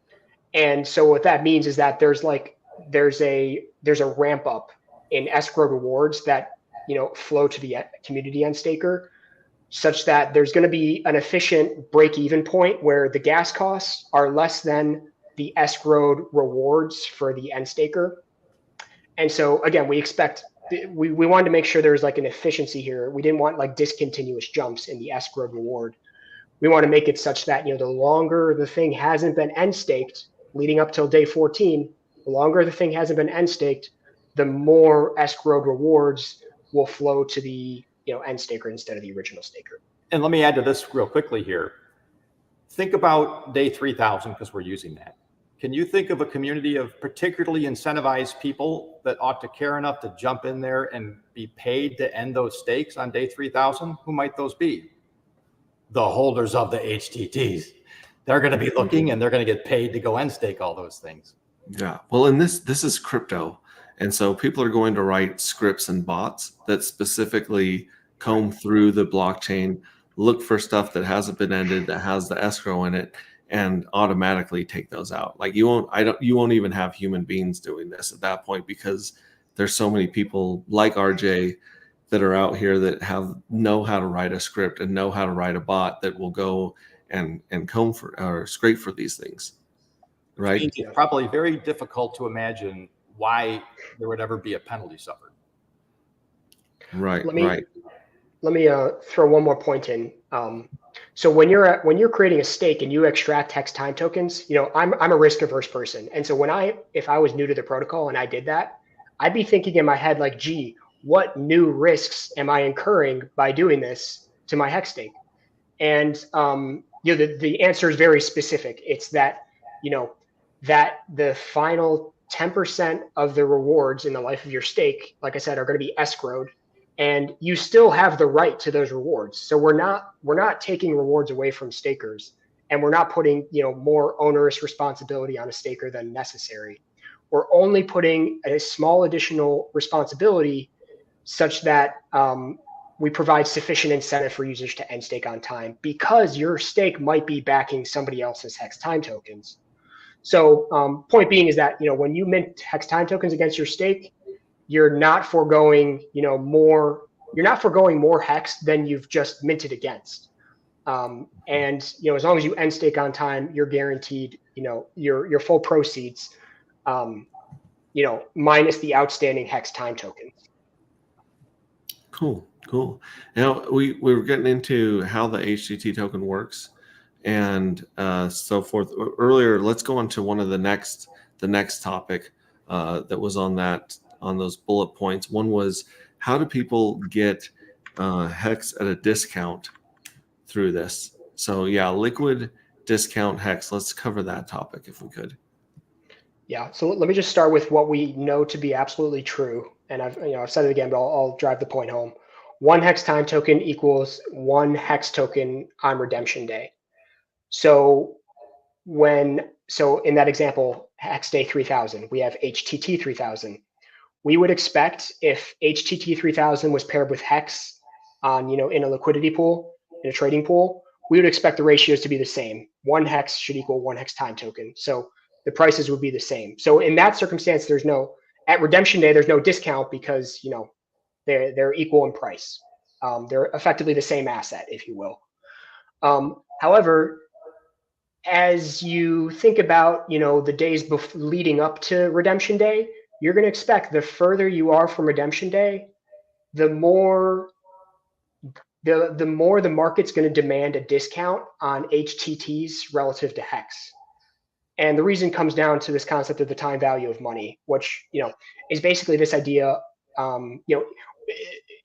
And so what that means is that there's a ramp up in escrow rewards that flow to the community end staker, such that there's going to be an efficient break even point where the gas costs are less than the escrowed rewards for the end staker. And so again, we wanted to make sure there's like an efficiency here. We didn't want like discontinuous jumps in the escrowed reward. We want to make it such that the longer the thing hasn't been end staked leading up till day 14, the longer the thing hasn't been end staked, the more escrowed rewards will flow to the end staker instead of the original staker. And let me add to this real quickly here. Think about day 3000 because we're using that. Can you think of a community of particularly incentivized people that ought to care enough to jump in there and be paid to end those stakes on day 3000? Who might those be? The holders of the HTTs. They're going to be looking and they're going to get paid to go end stake all those things. Yeah. Well, and this is crypto. And so people are going to write scripts and bots that specifically comb through the blockchain, look for stuff that hasn't been ended, that has the escrow in it, and automatically take those out. Like you won't even have human beings doing this at that point, because there's so many people like RJ that are out here that know how to write a script and know how to write a bot that will go and comb for or scrape for these things. Right? It's probably very difficult to imagine why there would ever be a penalty suffered. Right. Let me throw one more point in. So when you're creating a stake and you extract hex time tokens, I'm a risk averse person, and so if I was new to the protocol and I did that, I'd be thinking in my head like, gee, what new risks am I incurring by doing this to my hex stake? And the answer is very specific. It's that that the final 10% of the rewards in the life of your stake, like I said, are going to be escrowed, and you still have the right to those rewards. So we're not taking rewards away from stakers, and we're not putting more onerous responsibility on a staker than necessary. We're only putting a small additional responsibility such that we provide sufficient incentive for users to end stake on time, because your stake might be backing somebody else's hex time tokens. So point being is that when you mint hex time tokens against your stake, you're not foregoing more hex than you've just minted against. And as long as you end stake on time, you're guaranteed your full proceeds, minus the outstanding hex time tokens. Cool. Now we were getting into how the HTT token works and so forth earlier. Let's go on to one of the next topic that was on those bullet points. One was, how do people get hex at a discount through this? So yeah, liquid discount hex. Let's cover that topic if we could. Yeah. So let me just start with what we know to be absolutely true. And I've said it again, but I'll drive the point home. 1 hex time token equals 1 hex token on redemption day. So in that example, hex day 3000, we have HTT 3000. We would expect if HTT 3000 was paired with hex on, in a liquidity pool, in a trading pool, we would expect the ratios to be the same. 1 hex should equal 1 hex time token. So the prices would be the same. So in that circumstance, at redemption day, there's no discount because, they're equal in price. They're effectively the same asset, if you will. However, as you think about, the days leading up to redemption day, you're going to expect the further you are from redemption day, the more the market's going to demand a discount on HTTs relative to hex. And the reason comes down to this concept of the time value of money, which is basically this idea.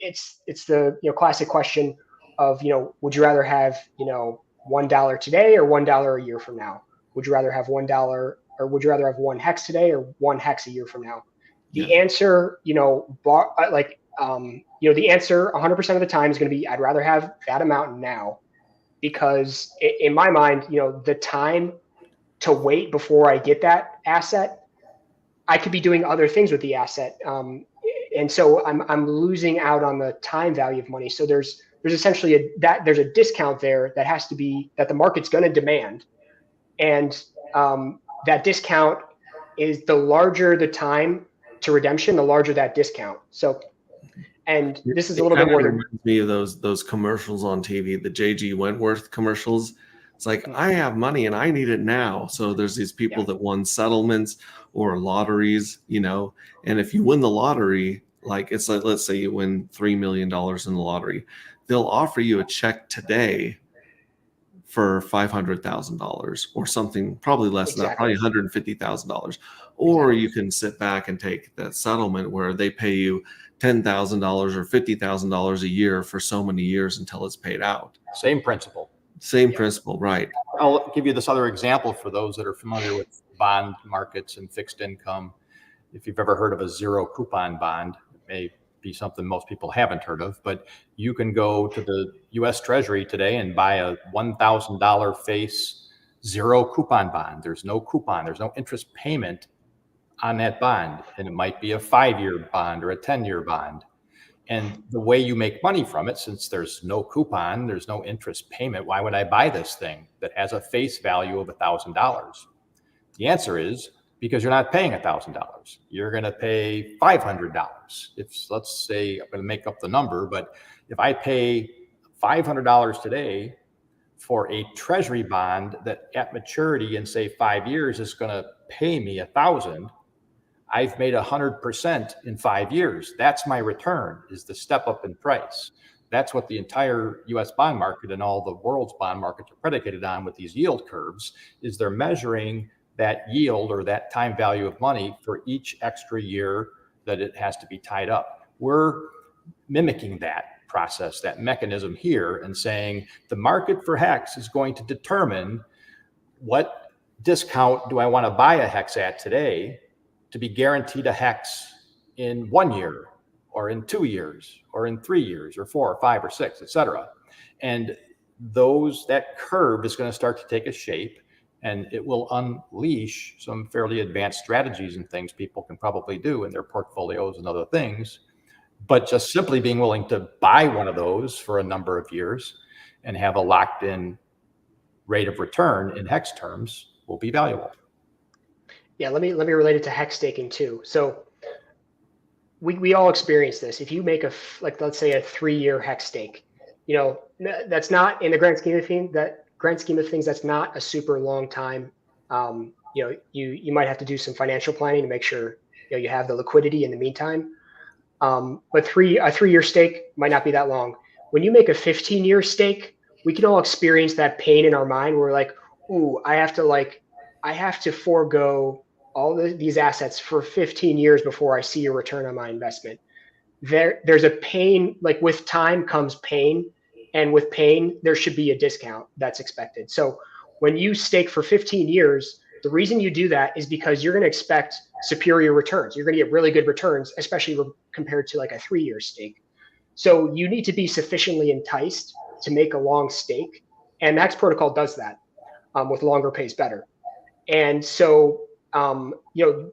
It's the classic question of would you rather have $1 today or $1 a year from now? Would you rather have $1 or would you rather have 1 hex today or 1 hex a year from now? The answer, the answer 100% of the time is going to be, I'd rather have that amount now, because in my mind, the time to wait before I get that asset, I could be doing other things with the asset. and so I'm losing out on the time value of money. So there's essentially there's a discount there that has to be, that the market's going to demand, and that discount is, the larger the time to redemption, the larger that discount. So, and this is a little bit where reminds me of those commercials on TV, the JG Wentworth commercials. It's like, I have money and I need it now. So there's these people that won settlements or lotteries, you know, and if you win the lottery, like it's like, let's say you win $3 million in the lottery, they'll offer you a check today for $500,000 or something, probably less than that, probably $150,000. Or you can sit back and take that settlement where they pay you $10,000 or $50,000 a year for so many years until it's paid out. Same principle. Same principle, right? I'll give you this other example for those that are familiar with bond markets and fixed income. If you've ever heard of a zero coupon bond, it may be something most people haven't heard of, but you can go to the US Treasury today and buy a $1,000 face zero coupon bond. There's no coupon, there's no interest payment on that bond. And it might be a 5-year bond or a 10-year bond. And the way you make money from it, since there's no coupon, there's no interest payment, why would I buy this thing that has a face value of $1,000? The answer is because you're not paying $1,000. You're going to pay $500. If, let's say, I'm going to make up the number, but if I pay $500 today for a treasury bond that at maturity in say 5 years is going to pay me $1,000, I've made 100% in 5 years. That's my return, is the step up in price. That's what the entire US bond market and all the world's bond markets are predicated on with these yield curves, is they're measuring that yield or that time value of money for each extra year that it has to be tied up. We're mimicking that process, that mechanism here, and saying the market for HEX is going to determine what discount do I want to buy a HEX at today to be guaranteed a HEX in 1 year or in 2 years or in 3 years or 4 or 5 or 6, et cetera. And that curve is going to start to take a shape, and it will unleash some fairly advanced strategies and things people can probably do in their portfolios and other things. But just simply being willing to buy one of those for a number of years and have a locked in rate of return in HEX terms will be valuable. Yeah, let me relate it to HEX staking too. So we all experience this. If you make let's say a 3-year HEX stake, you know, that's not, in the grand scheme of things, that's not a super long time. You know, you might have to do some financial planning to make sure, you know, you have the liquidity in the meantime. But a 3-year stake might not be that long. When you make a 15-year stake, we can all experience that pain in our mind. We're like, ooh, I have to forego all these assets for 15 years before I see a return on my investment. There's a pain, like with time comes pain, and with pain, there should be a discount that's expected. So when you stake for 15 years, the reason you do that is because you're going to expect superior returns. You're going to get really good returns, especially compared to like a 3-year stake. So you need to be sufficiently enticed to make a long stake. And Max Protocol does that with longer pays better. And so, you know,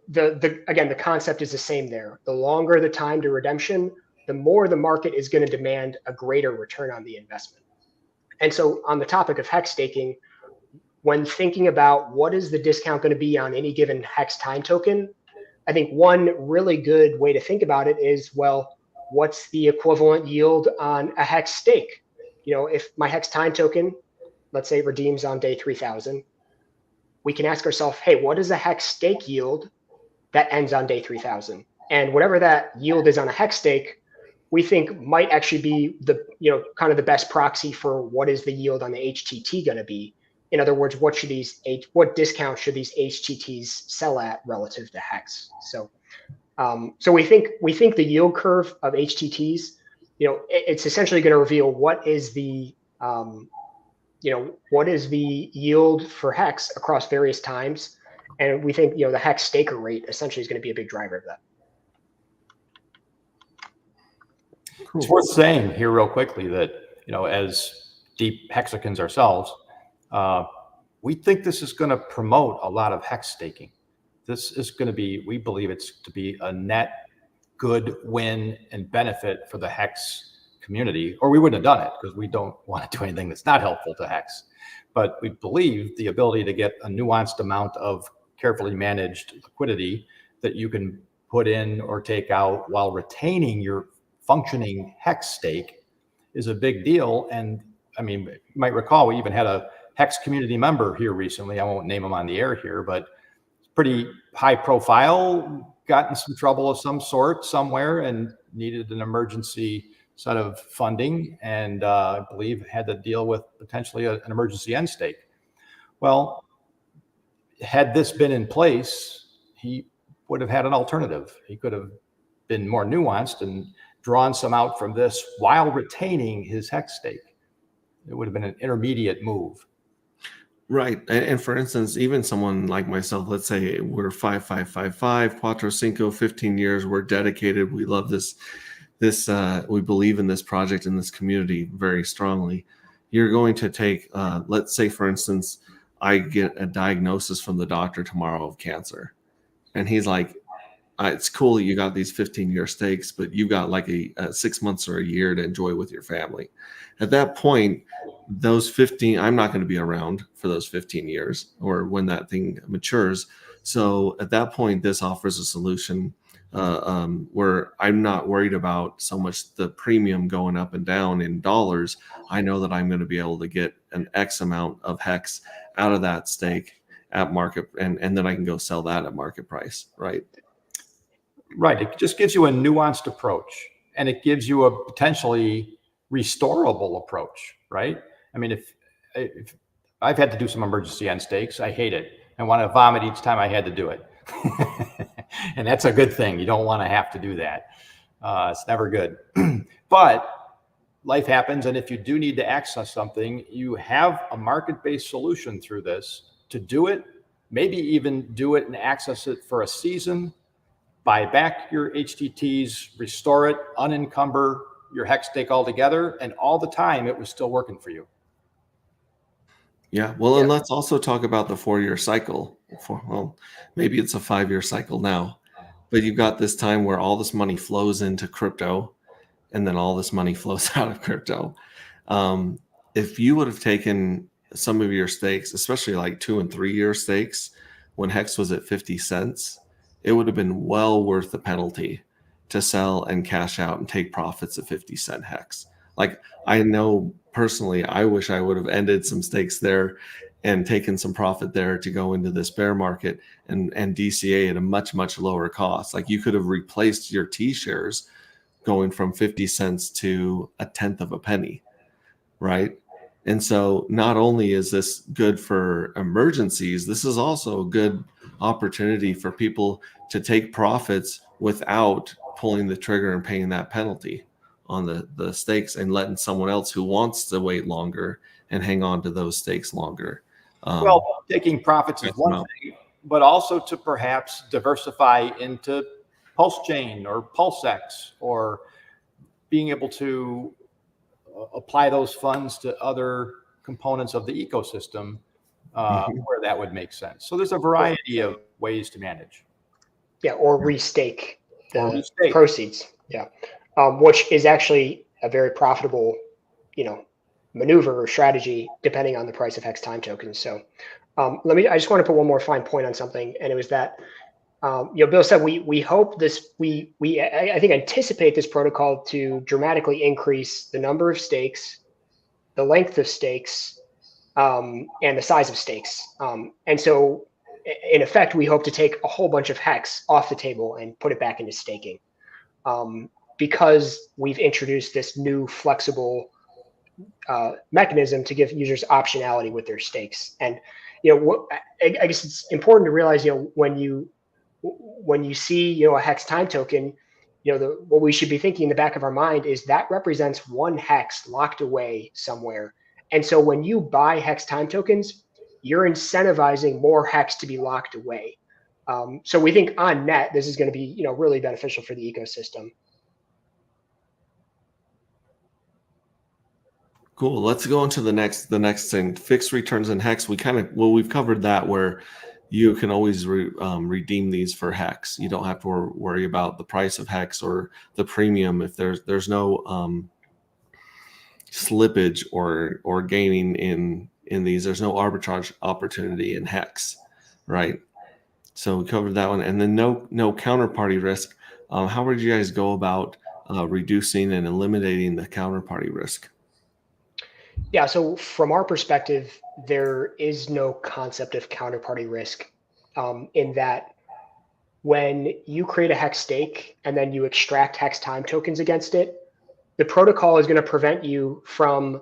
again, the concept is the same there. The longer the time to redemption, the more the market is going to demand a greater return on the investment. And so on the topic of HEX staking, when thinking about what is the discount going to be on any given HEX time token, I think one really good way to think about it is, well, what's the equivalent yield on a HEX stake? You know, if my HEX time token, let's say, redeems on day 3000, we can ask ourselves, hey, what is a HEX stake yield that ends on day 3000? And whatever that yield is on a HEX stake, we think might actually be the, you know, kind of the best proxy for what is the yield on the HTT going to be. In other words, what discount should these HTTs sell at relative to HEX? So, so we think the yield curve of HTTs, you know, it's essentially going to reveal what is the, you know, what is the yield for HEX across various times, and we think, you know, the HEX staker rate essentially is going to be a big driver of that. Cool. It's worth saying here real quickly that, you know, as deep Hexicans ourselves, we think this is going to promote a lot of HEX staking. This is going to be, we believe it's to be a net good win and benefit for the hex community, or we wouldn't have done it, because we don't want to do anything that's not helpful to hex. But we believe the ability to get a nuanced amount of carefully managed liquidity that you can put in or take out while retaining your functioning hex stake is a big deal. And I mean, you might recall we even had a hex community member here recently. I won't name him on the air here, but pretty high profile, got in some trouble of some sort somewhere and needed an emergency set of funding, and I believe had to deal with potentially an emergency end stake. Well, had this been in place, he would have had an alternative. He could have been more nuanced and drawn some out from this while retaining his hex stake. It would have been an intermediate move. Right. And for instance, even someone like myself, let's say we're 5555, Cuatro Cinco, 15 years, we're dedicated. We love this, we believe in this project and this community very strongly. You're going to take, let's say, for instance, I get a diagnosis from the doctor tomorrow of cancer. And he's like, it's cool that you got these 15-year stakes, but you got like a 6 months or a year to enjoy with your family. At that point, those 15, I'm not going to be around for those 15 years or when that thing matures. So at that point, this offers a solution where I'm not worried about so much the premium going up and down in dollars. I know that I'm going to be able to get an X amount of hex out of that stake at market, and then I can go sell that at market price, right? Right. It just gives you a nuanced approach, and it gives you a potentially restorable approach, right? I mean, if I've had to do some emergency end stakes, I hate it. I want to vomit each time I had to do it. And that's a good thing. You don't want to have to do that. It's never good. But life happens, and if you do need to access something, you have a market-based solution through this to do it, maybe even do it and access it for a season, buy back your HTTs, restore it, unencumber your hex stake altogether, and all the time it was still working for you. Yeah, well, and let's also talk about the 4-year cycle. Well, maybe it's a 5-year cycle now, but you've got this time where all this money flows into crypto, and then all this money flows out of crypto. If you would have taken some of your stakes, especially like 2 and 3 year stakes, when hex was at 50 cents, it would have been well worth the penalty to sell and cash out and take profits at 50-cent hex. Like, I know personally, I wish I would have ended some stakes there and taken some profit there to go into this bear market and DCA at a much, much lower cost. Like, you could have replaced your T shares going from 50 cents to a tenth of a penny, right? And so not only is this good for emergencies, this is also a good opportunity for people to take profits without pulling the trigger and paying that penalty on the stakes and letting someone else who wants to wait longer and hang on to those stakes longer. Well, taking profits is one thing, but also to perhaps diversify into Pulse Chain or PulseX, or being able to apply those funds to other components of the ecosystem where that would make sense. So there's a variety of ways to manage. Yeah, or restake the proceeds. Yeah, which is actually a very profitable, maneuver or strategy depending on the price of hex time tokens. So I just want to put one more fine point on something, and it was that Bill said we hope this, I think anticipate this protocol to dramatically increase the number of stakes, the length of stakes, and the size of stakes. And so in effect, we hope to take a whole bunch of hex off the table and put it back into staking, because we've introduced this new flexible mechanism to give users optionality with their stakes. And I guess it's important to realize, when you see a hex time token, what we should be thinking in the back of our mind is that represents one hex locked away somewhere. And so when you buy hex time tokens, you're incentivizing more hex to be locked away. So we think on net, this is going to be really beneficial for the ecosystem. Cool. Let's go into the next thing, fixed returns in hex. We've covered that, where you can always redeem these for hex. You don't have to worry about the price of hex or the premium if there's no slippage or gaining in these. There's no arbitrage opportunity in hex, right? So we covered that one, and then no counterparty risk. How would you guys go about reducing and eliminating the counterparty risk? Yeah, so from our perspective, there is no concept of counterparty risk, in that when you create a hex stake and then you extract hex time tokens against it, the protocol is going to prevent you from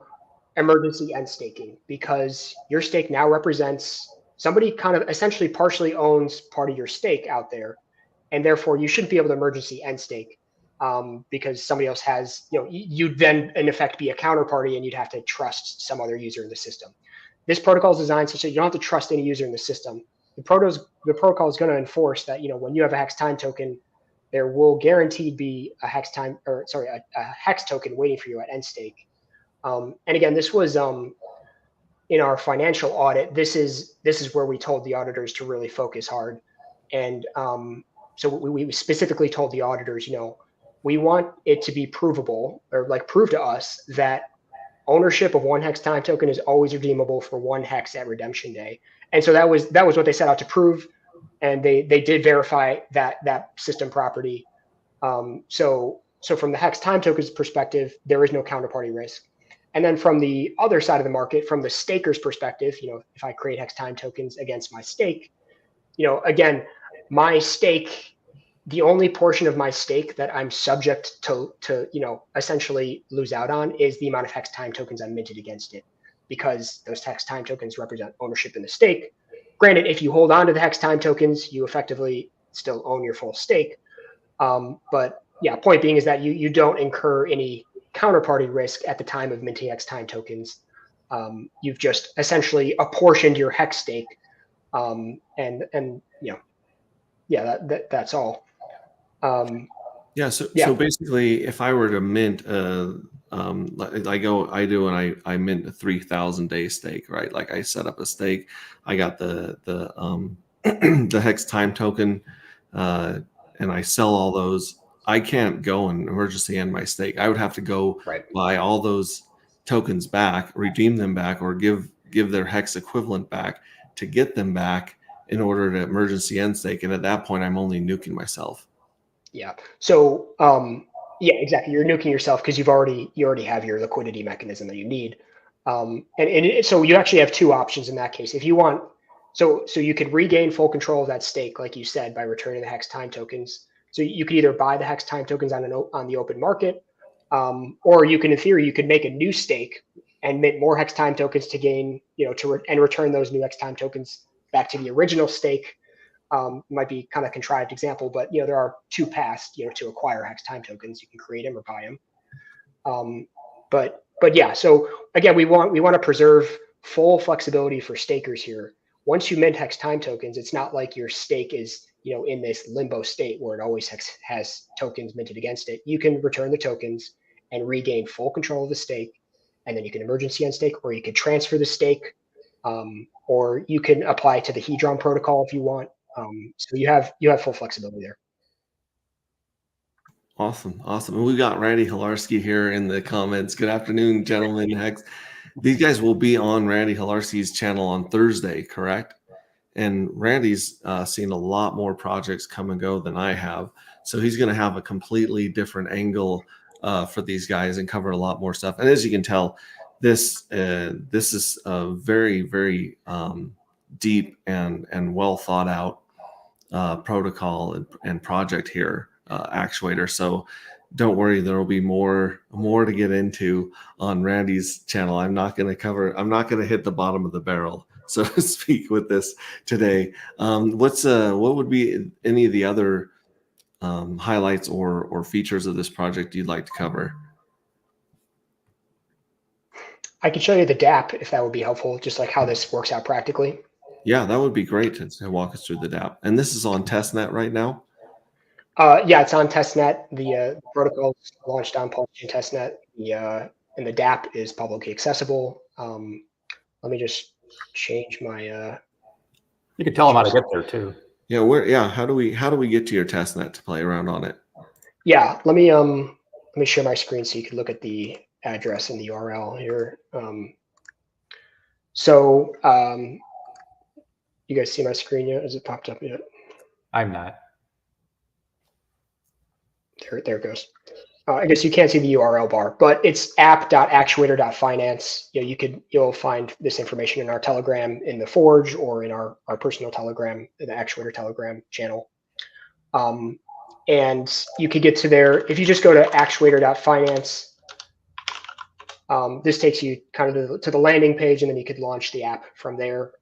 emergency end staking, because your stake now represents somebody kind of essentially partially owns part of your stake out there, and therefore you shouldn't be able to emergency end stake, because somebody else has, you'd then in effect be a counterparty and you'd have to trust some other user in the system. This protocol is designed such that you don't have to trust any user in the system. The protocol is going to enforce that, when you have a hex time token, there will guaranteed be a hex token waiting for you at end stake. And again, this was in our financial audit. This is where we told the auditors to really focus hard, and so we specifically told the auditors, we want it to be provable, or like prove to us that ownership of one hex time token is always redeemable for one hex at redemption day. And so that was what they set out to prove, and they did verify that system property. So from the hex time tokens perspective, there is no counterparty risk. And then from the other side of the market, from the staker's perspective, if I create hex time tokens against my stake, again, my stake, the only portion of my stake that I'm subject to essentially lose out on is the amount of hex time tokens I minted against it, because those hex time tokens represent ownership in the stake. Granted, if you hold on to the hex time tokens, you effectively still own your full stake. But yeah, point being is that you don't incur any counterparty risk at the time of minting hex time tokens. You've just essentially apportioned your hex stake, and that's all. So basically, if I were to mint, I mint a 3,000 day stake, right? Like I set up a stake, I got the the hex time token, and I sell all those. I can't go and emergency end my stake. I would have to go buy all those tokens back, redeem them back, or give their hex equivalent back to get them back in order to emergency end stake. And at that point, I'm only nuking myself. Yeah. So yeah, exactly. You're nuking yourself because you already have your liquidity mechanism that you need. So you actually have two options in that case. If you want, so you could regain full control of that stake, like you said, by returning the hex time tokens. So you could either buy the hex time tokens on the open market, or you can, in theory, you could make a new stake and mint more hex time tokens to gain, and return those new hex time tokens back to the original stake. Might be kind of a contrived example, but there are two paths to acquire hex time tokens. You can create them or buy them. But yeah, so again, we want to preserve full flexibility for stakers here. Once you mint hex time tokens, it's not like your stake is in this limbo state where it always has tokens minted against it. You can return the tokens and regain full control of the stake, and then you can emergency end stake, or you can transfer the stake, or you can apply to the Hedron protocol if you want. So you have full flexibility there. Awesome. And we got Randy Hilarski here in the comments. Good afternoon, gentlemen. Hex. These guys will be on Randy Hilarski's channel on Thursday, correct? And Randy's seen a lot more projects come and go than I have. So he's going to have a completely different angle for these guys and cover a lot more stuff. And as you can tell, this is a very, very deep and well thought out protocol and project here, Actuator. So don't worry, there will be more to get into on Randy's channel. I'm not going to hit the bottom of the barrel, so to speak, with this today. What would be any of the other highlights or features of this project you'd like to cover? I could show you the DApp if that would be helpful, just like how this works out practically. Yeah, that would be great to walk us through the DApp. And this is on testnet right now? Yeah, it's on testnet. The protocol is launched on Pulse testnet. And the DApp is publicly accessible. Let me just change my. You can tell them how to get there too. Yeah, how do we get to your test net to play around on it? Yeah, let me share my screen so you can look at the address and the URL here. You guys see my screen yet? Has it popped up yet? I'm not. There it goes. I guess you can't see the URL bar, but it's app.actuator.finance. You'll find this information in our Telegram in the Forge or in our personal Telegram, the Actuator Telegram channel. And you could get to there if you just go to actuator.finance. This takes you kind of to the landing page, and then you could launch the app from there,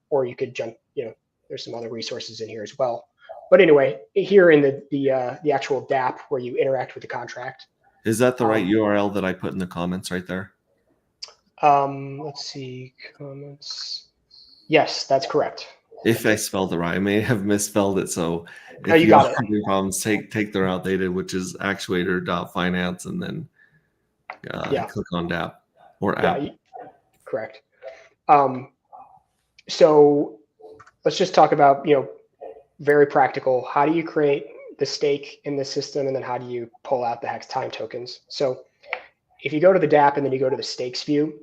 or you could jump. There's some other resources in here as well. But anyway, here in the actual DApp where you interact with the contract. Is that the right URL that I put in the comments right there? Let's see, comments. Yes, that's correct. If I spelled it right, I may have misspelled it. So if you got it. have any problems, take the route they did, which is actuator.finance, and then click on DApp or app. Yeah, correct. So let's just talk about, very practical. How do you create the stake in the system, and then how do you pull out the hex time tokens? So if you go to the DApp and then you go to the stakes view,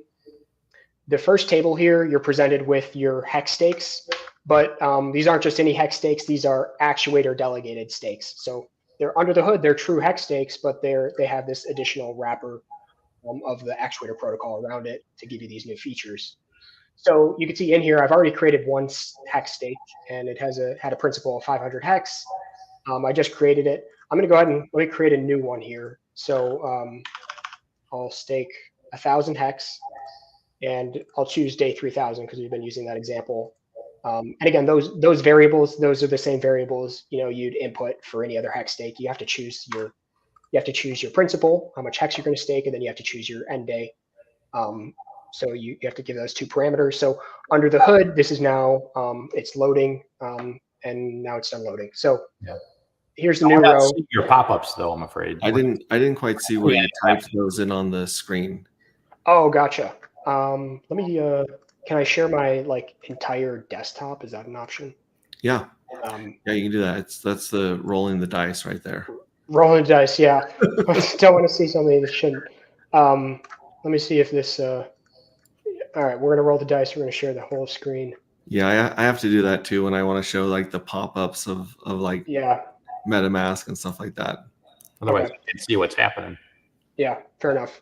the first table here, you're presented with your hex stakes, but these aren't just any hex stakes. These are actuator delegated stakes. So they're under the hood, they're true hex stakes, but they have this additional wrapper of the actuator protocol around it to give you these new features. So you can see in here, I've already created one hex stake, and it had a principal of 500 hex. I just created it. I'm going to go ahead and let me create a new one here. So I'll stake 1,000 hex, and I'll choose day 3000 because we've been using that example. And again, those variables, those are the same variables you'd input for any other hex stake. You have to choose your principal, how much hex you're going to stake, and then you have to choose your end day. So you have to give those two parameters. So under the hood, this is now it's loading, and now it's done loading. So here's the new row. Your pop-ups, though, I'm afraid. I didn't quite see where you typed those in on the screen. Oh, gotcha. Let me. Can I share my entire desktop? Is that an option? Yeah. Yeah, you can do that. That's the rolling the dice right there. Rolling the dice, yeah. I don't want to see something that shouldn't. Let me see if this. All right, we're gonna roll the dice. We're gonna share the whole screen. Yeah, I have to do that too when I want to show the pop-ups of MetaMask and stuff like that. Otherwise, you can't see what's happening. Yeah, fair enough.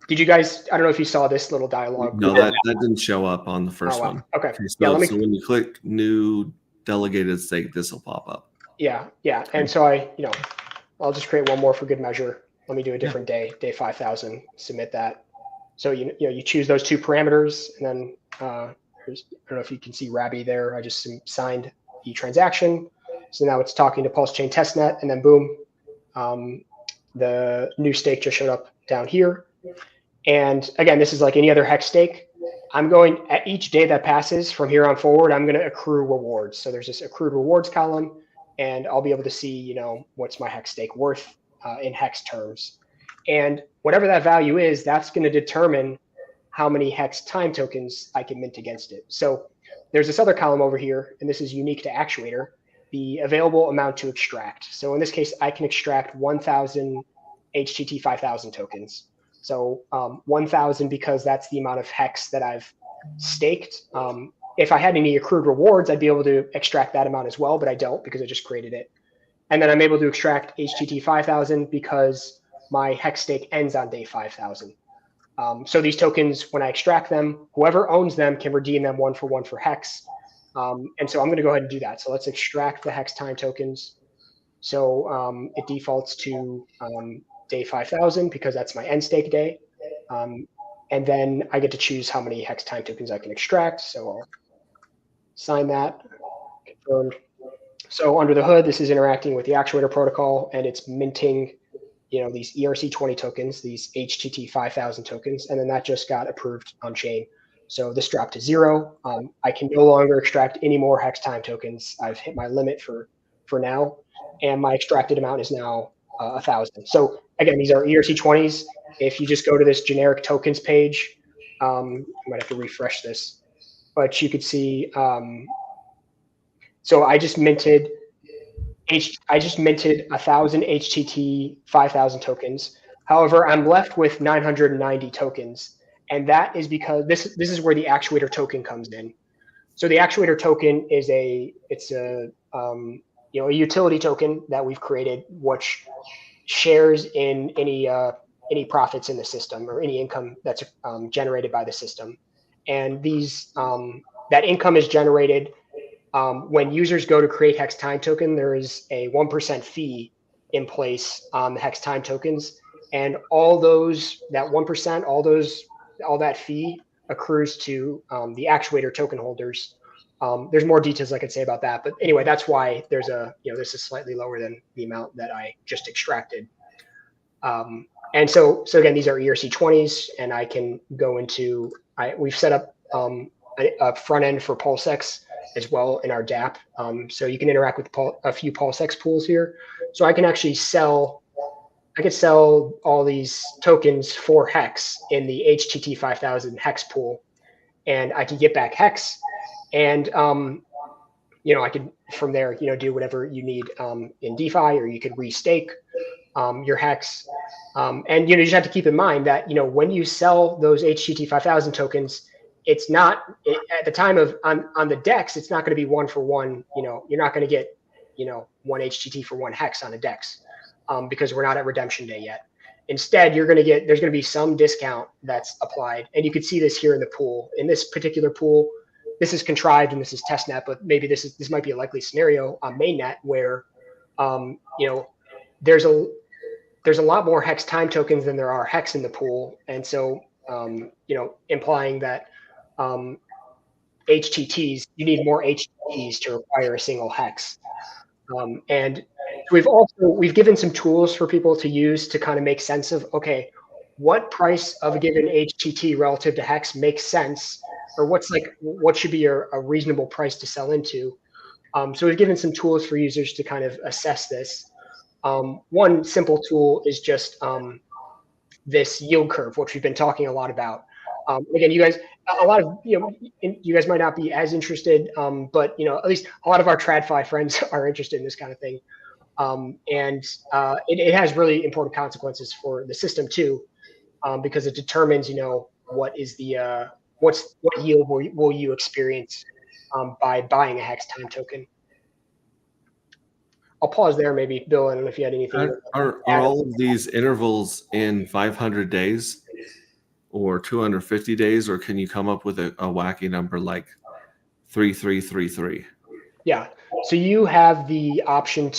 Did you guys? I don't know if you saw this little dialogue. No, that didn't show up on the first one. Okay. So when you click new delegated stake, this will pop up. Yeah. And so I'll just create one more for good measure. Let me do a different day 5,000. Submit that. So you choose those two parameters, and then I don't know if you can see Rabby there. I just signed the transaction. So now it's talking to Pulse Chain Testnet, and then boom, the new stake just showed up down here. And again, this is like any other hex stake. I'm going at each day that passes from here on forward, I'm going to accrue rewards. So there's this accrued rewards column, and I'll be able to see, what's my hex stake worth in hex terms. And whatever that value is, that's going to determine how many hex time tokens I can mint against it. So there's this other column over here, and this is unique to Actuator, the available amount to extract. So in this case, I can extract 1,000 HTT 5,000 tokens. So 1,000 because that's the amount of hex that I've staked. If I had any accrued rewards, I'd be able to extract that amount as well, but I don't because I just created it. And then I'm able to extract HTT 5,000 because my hex stake ends on day 5,000. So these tokens, when I extract them, whoever owns them can redeem them 1-for-1 for hex. And so I'm going to go ahead and do that. So let's extract the hex time tokens. So it defaults to day 5,000 because that's my end stake day. And then I get to choose how many hex time tokens I can extract. So I'll sign that, confirmed. So under the hood, this is interacting with the Actuator protocol, and it's minting these ERC20 tokens, these HTT 5,000 tokens, and then that just got approved on chain. So this dropped to 0. I can no longer extract any more hex time tokens. I've hit my limit for now, and my extracted amount is now 1,000. So again, these are ERC20s. If you just go to this generic tokens page, I might have to refresh this, but you could see So I just minted 1,000 HTT 5,000 tokens. However, I'm left with 990 tokens, and that is because this is where the actuator token comes in. So the actuator token is a utility token that we've created, which shares in any profits in the system or any income that's generated by the system. And that income is generated when users go to create Hex time token. There is a 1% fee in place on the Hex time tokens, and all that 1%, all that fee accrues to the actuator token holders. There's more details I could say about that, but anyway, that's why this is slightly lower than the amount that I just extracted. And so again, these are ERC20s, and I can go into, we've set up a front end for PulseX as well in our DApp. So you can interact with a few PulseX pools here. So I can actually sell all these tokens for Hex in the HTT 5000 Hex pool, and I can get back Hex, and I could from there do whatever you need in DeFi, or you could restake your Hex. And you just have to keep in mind that when you sell those HTT 5000 tokens, it's not at the time of on the DEX, it's not going to be one for one. You're not going to get one HTT for one Hex on a DEX because we're not at redemption day yet. Instead, there's going to be some discount that's applied, and you can see this here in the pool. In this particular pool, this is contrived and this is testnet, but maybe this might be a likely scenario on mainnet where there's a lot more Hex time tokens than there are Hex in the pool, and so implying that HTTs, you need more HTTs to require a single Hex. And we've given some tools for people to use to kind of make sense of, okay, what price of a given HTT relative to Hex makes sense, or what should be a reasonable price to sell into. So we've given some tools for users to kind of assess this. One simple tool is just this yield curve, which we've been talking a lot about. Again, you guys might not be as interested, but at least a lot of our TradFi friends are interested in this kind of thing, and it has really important consequences for the system too, because it determines what yield will you experience by buying a Hex time token. I'll pause there, maybe Bill. I don't know if you had anything. Are all of these intervals in 500 days or 250 days, or can you come up with a wacky number like 3333? Yeah. So you have the option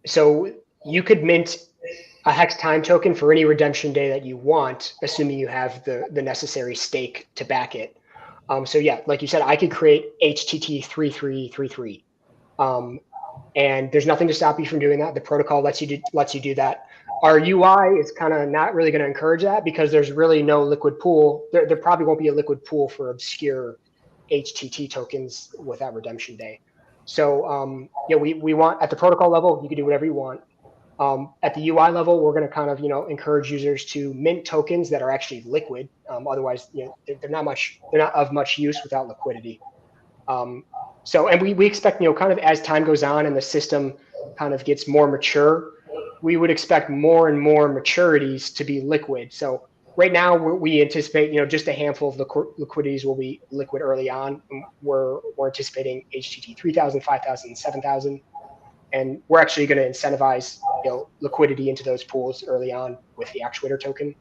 so you could mint a Hex time token for any redemption day that you want, assuming you have the necessary stake to back it. So yeah, like you said, I could create HTT 3333. And there's nothing to stop you from doing that. The protocol lets you do that. Our UI is kind of not really going to encourage that because there's really no liquid pool. There probably won't be a liquid pool for obscure HTT tokens without redemption day. So we want, at the protocol level, you can do whatever you want. At the UI level, we're going to kind of encourage users to mint tokens that are actually liquid. Otherwise, they're not of much use without liquidity. And we expect, kind of as time goes on and the system kind of gets more mature, we would expect more and more maturities to be liquid. So right now we anticipate, just a handful of liquidities will be liquid early on. We're anticipating HTT 3000, 5000, and 7000. And we're actually going to incentivize, liquidity into those pools early on with the actuator token.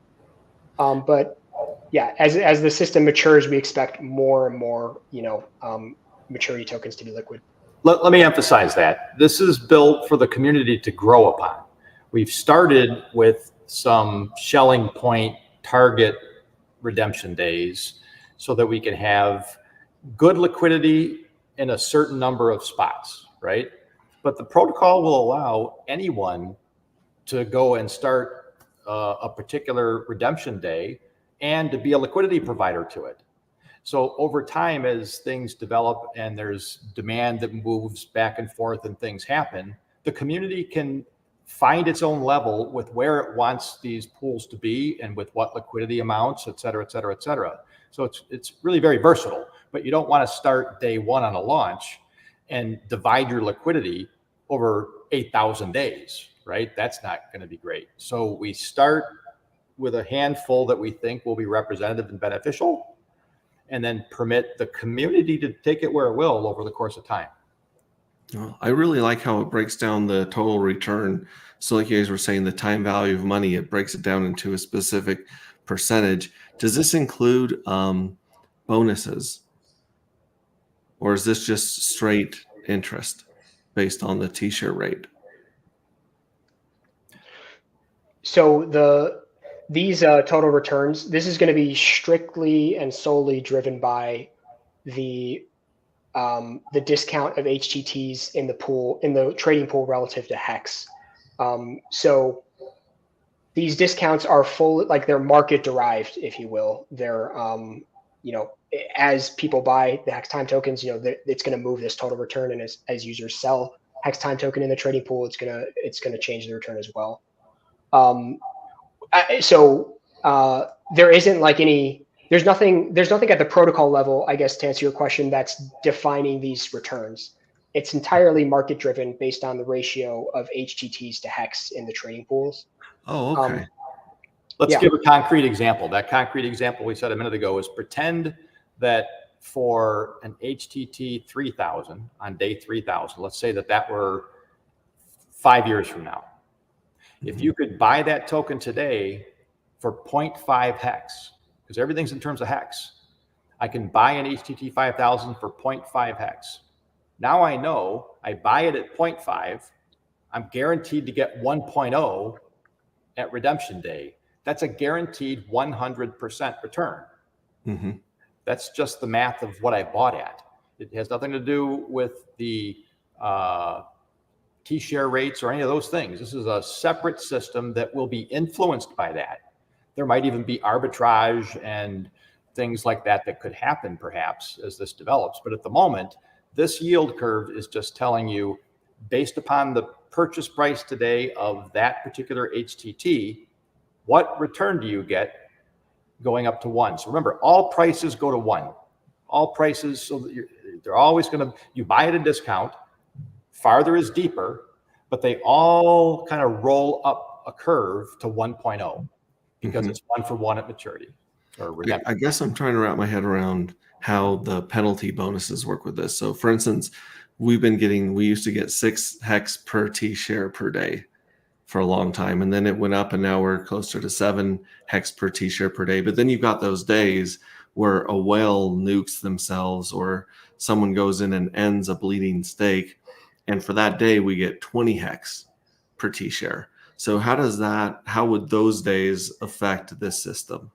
But yeah, as the system matures, we expect more and more, maturity tokens to be liquid. Let me emphasize that this is built for the community to grow upon. We've started with some shelling point target redemption days so that we can have good liquidity in a certain number of spots, right? But the protocol will allow anyone to go and start a particular redemption day and to be a liquidity provider to it. So over time, as things develop and there's demand that moves back and forth and things happen, the community can find its own level with where it wants these pools to be and with what liquidity amounts, et cetera, et cetera, et cetera. So it's really very versatile, but you don't want to start day one on a launch and divide your liquidity over 8,000 days, right? That's not going to be great. So we start with a handful that we think will be representative and beneficial, and then permit the community to take it where it will over the course of time. Well, I really like how it breaks down the total return. So like you guys were saying, the time value of money, it breaks it down into a specific percentage. Does this include bonuses? Or is this just straight interest based on the t-share rate? So these total returns, this is going to be strictly and solely driven by the discount of HTTs in the pool, in the trading pool relative to HEX. So these discounts are full, like they're market derived, if you will. They're, as people buy the HEX time tokens, it's going to move this total return, and as users sell HEX time token in the trading pool, it's going to change the return as well. There isn't like there's nothing at the protocol level, I guess, to answer your question, that's defining these returns. It's entirely market driven based on the ratio of HTTs to HEX in the trading pools. Oh, okay. Let's give a concrete example. That concrete example we said a minute ago is pretend that for an HTT 3000 on day 3000, let's say that were 5 years from now. If you could buy that token today for 0.5 hex, because everything's in terms of hex, I can buy an HTT 5000 for 0.5 hex. Now I know I buy it at 0.5, I'm guaranteed to get 1.0 at redemption day. That's a guaranteed 100% return. Mm-hmm. That's just the math of what I bought at. It has nothing to do with the T-share rates or any of those things. This is a separate system that will be influenced by that. There might even be arbitrage and things like that could happen perhaps as this develops. But at the moment, this yield curve is just telling you, based upon the purchase price today of that particular HTT, what return do you get going up to 1? So remember, all prices go to 1. All prices, so they're always going to, you buy at a discount, farther is deeper, but they all kind of roll up a curve to 1.0 because it's 1 for 1 at maturity. I guess I'm trying to wrap my head around how the penalty bonuses work with this. So for instance, we used to get 6 hex per T-share per day for a long time. And then it went up and now we're closer to 7 hex per T-share per day. But then you've got those days where a whale nukes themselves or someone goes in and ends a bleeding stake. And for that day, we get 20 hex per T-share. So how would those days affect this system?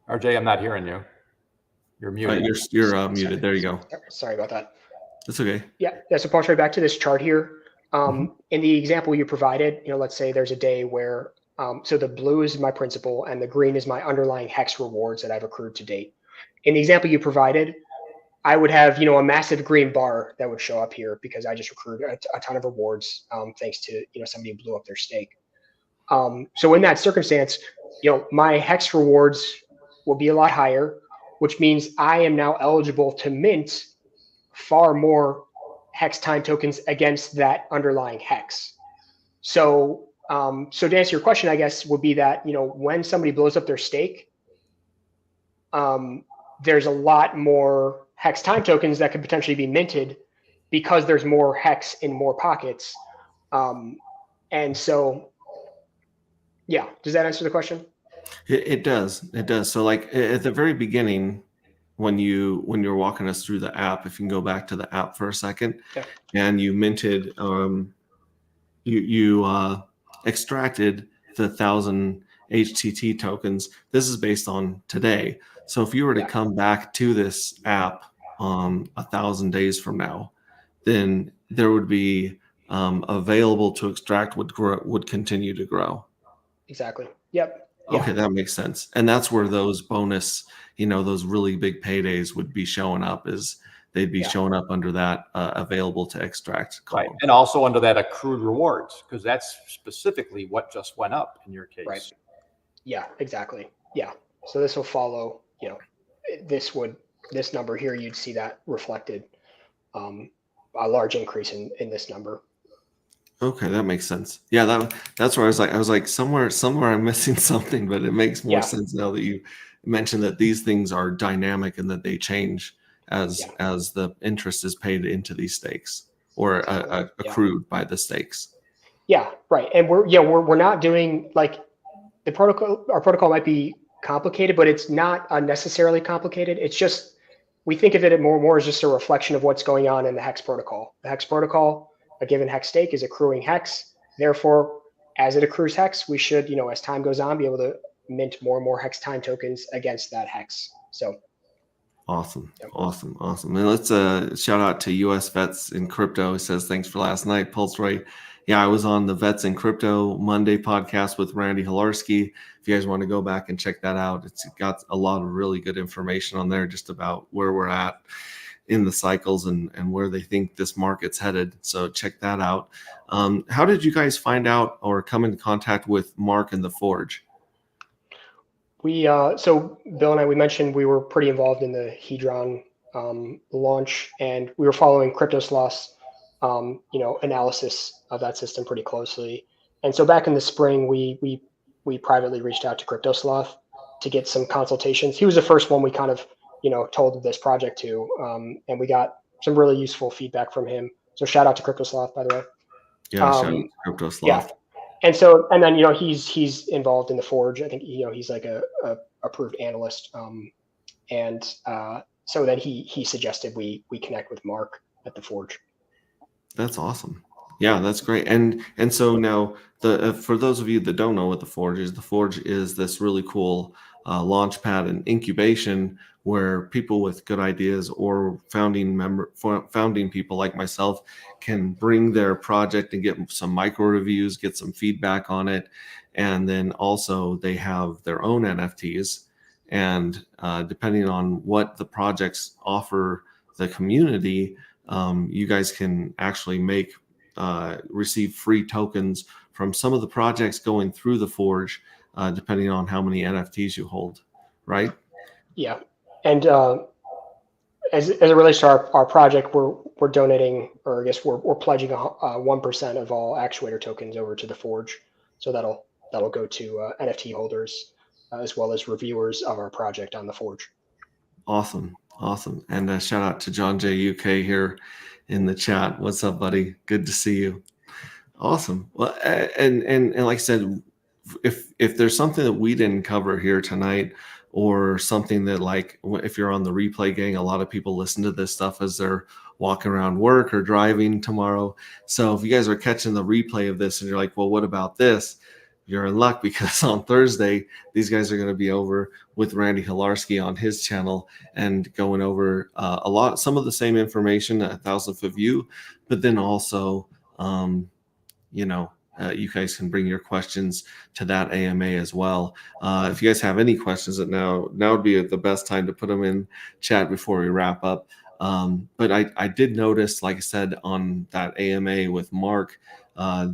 RJ, I'm not hearing you. You're muted. You're muted. There you go. Sorry about that. That's okay. Yeah. So Paul, right back to this chart here. In the example you provided, let's say there's a day where, so the blue is my principal and the green is my underlying hex rewards that I've accrued to date. In the example you provided, I would have, a massive green bar that would show up here because I just accrued a ton of rewards thanks to, somebody who blew up their stake. So in that circumstance, my hex rewards will be a lot higher, which means I am now eligible to mint far more hex time tokens against that underlying hex. So, so to answer your question, I guess would be that, when somebody blows up their stake, there's a lot more hex time tokens that could potentially be minted because there's more hex in more pockets. And so, yeah, does that answer the question? It does. It does. So like at the very beginning, when you're walking us through the app, if you can go back to the app for a second, and you minted, you extracted the 1,000 HTT tokens. This is based on today. So if you were to come back to this app 1,000 days from now, then there would be available to extract would continue to grow. Exactly. Yep. Okay, that makes sense. And that's where those bonus, those really big paydays would be showing up, is they'd be showing up under that available to extract column. Right. And also under that accrued rewards, because that's specifically what just went up in your case. Right. Yeah, exactly. Yeah. So this will follow you know, this number here, you'd see that reflected, a large increase in this number. Okay, that makes sense. Yeah, that's where I was like somewhere I'm missing something, but it makes more Yeah, sense now that you mentioned that these things are dynamic and that they change yeah, as the interest is paid into these stakes or yeah, accrued by the stakes. yeah, right. And we're not doing like the protocol. Our protocol might be complicated, but it's not unnecessarily complicated. It's just we think of it more as just a reflection of what's going on in the hex protocol. The hex protocol, a given hex stake is accruing hex. Therefore, as it accrues hex, we should, as time goes on, be able to mint more and more hex time tokens against that hex. So Awesome, yeah. awesome, awesome. And let's shout out to US Vets in Crypto. It says thanks for last night, Pulse Ray. Yeah, I was on the Vets in Crypto Monday podcast with Randy Hilarski. If you guys want to go back and check that out, it's got a lot of really good information on there just about where we're at in the cycles and where they think this market's headed. So check that out. How did you guys find out or come into contact with Marc and the Forge? So Bill and I, we mentioned we were pretty involved in the Hedron launch, and we were following CryptoSloth's analysis of that system pretty closely. And so back in the spring, we privately reached out to CryptoSloth to get some consultations. He was the first one we kind of told of this project to, and we got some really useful feedback from him. So shout out to CryptoSloth, by the way. Yeah, shout out to CryptoSloth. Yeah. And then he's involved in the Forge. I think he's like a approved analyst, and so then he suggested we connect with Marc at the Forge. That's awesome. Yeah, that's great. And so now for those of you that don't know what the Forge is this really cool launch pad and incubation where people with good ideas or founding people like myself can bring their project and get some micro reviews, get some feedback on it. And then also they have their own NFTs. And depending on what the projects offer the community, you guys can actually receive free tokens from some of the projects going through the Forge, depending on how many NFTs you hold, right? Yeah. And as it relates to our project, we're donating, or I guess we're pledging 1% of all Actuator tokens over to the Forge. So that'll go to NFT holders as well as reviewers of our project on the Forge. Awesome. And shout out to John J. UK here in the chat. What's up, buddy? Good to see you. Awesome. Well, and like I said, if there's something that we didn't cover here tonight, or something that, like, if you're on the replay gang, a lot of people listen to this stuff as they're walking around work or driving tomorrow. So if you guys are catching the replay of this and you're like, well, what about this? You're in luck, because on Thursday, these guys are going to be over with Randy Hilarski on his channel and going over some of the same information, 1,000-foot view, but then also, you guys can bring your questions to that AMA as well. If you guys have any questions, now would be the best time to put them in chat before we wrap up. But I did notice, like I said, on that AMA with Marc,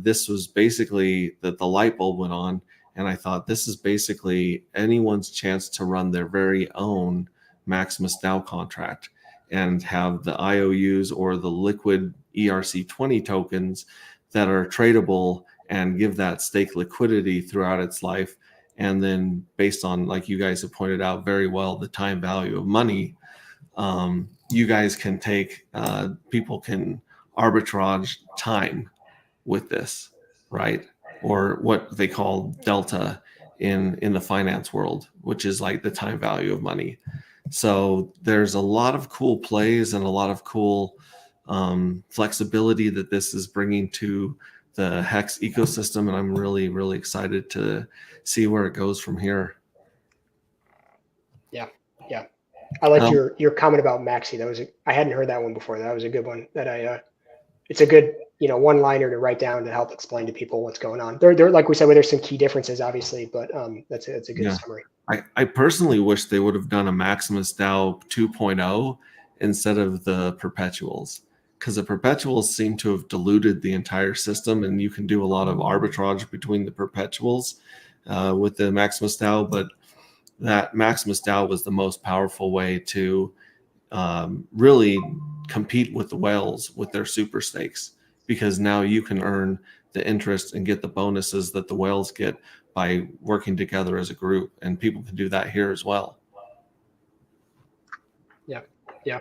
this was basically that the light bulb went on, and I thought this is basically anyone's chance to run their very own Maximus DAO contract and have the IOUs or the liquid ERC20 tokens that are tradable and give that stake liquidity throughout its life. And then based on, like you guys have pointed out very well, the time value of money, you guys can people can arbitrage time with this, right? Or what they call delta in the finance world, which is like the time value of money. So there's a lot of cool plays and a lot of cool flexibility that this is bringing to the Hex ecosystem, and I'm really, really excited to see where it goes from here. Yeah. I liked your comment about Maxi. I hadn't heard that one before. That was a good one. It's a good one-liner to write down to help explain to people what's going on. There, like we said, there's some key differences, obviously, but that's a good summary. I personally wish they would have done a Maximus DAO 2.0 instead of the perpetuals, because the perpetuals seem to have diluted the entire system, and you can do a lot of arbitrage between the perpetuals with the Maximus DAO. But that Maximus DAO was the most powerful way to really compete with the whales with their super stakes, because now you can earn the interest and get the bonuses that the whales get by working together as a group, and people can do that here as well. Yeah. Yeah.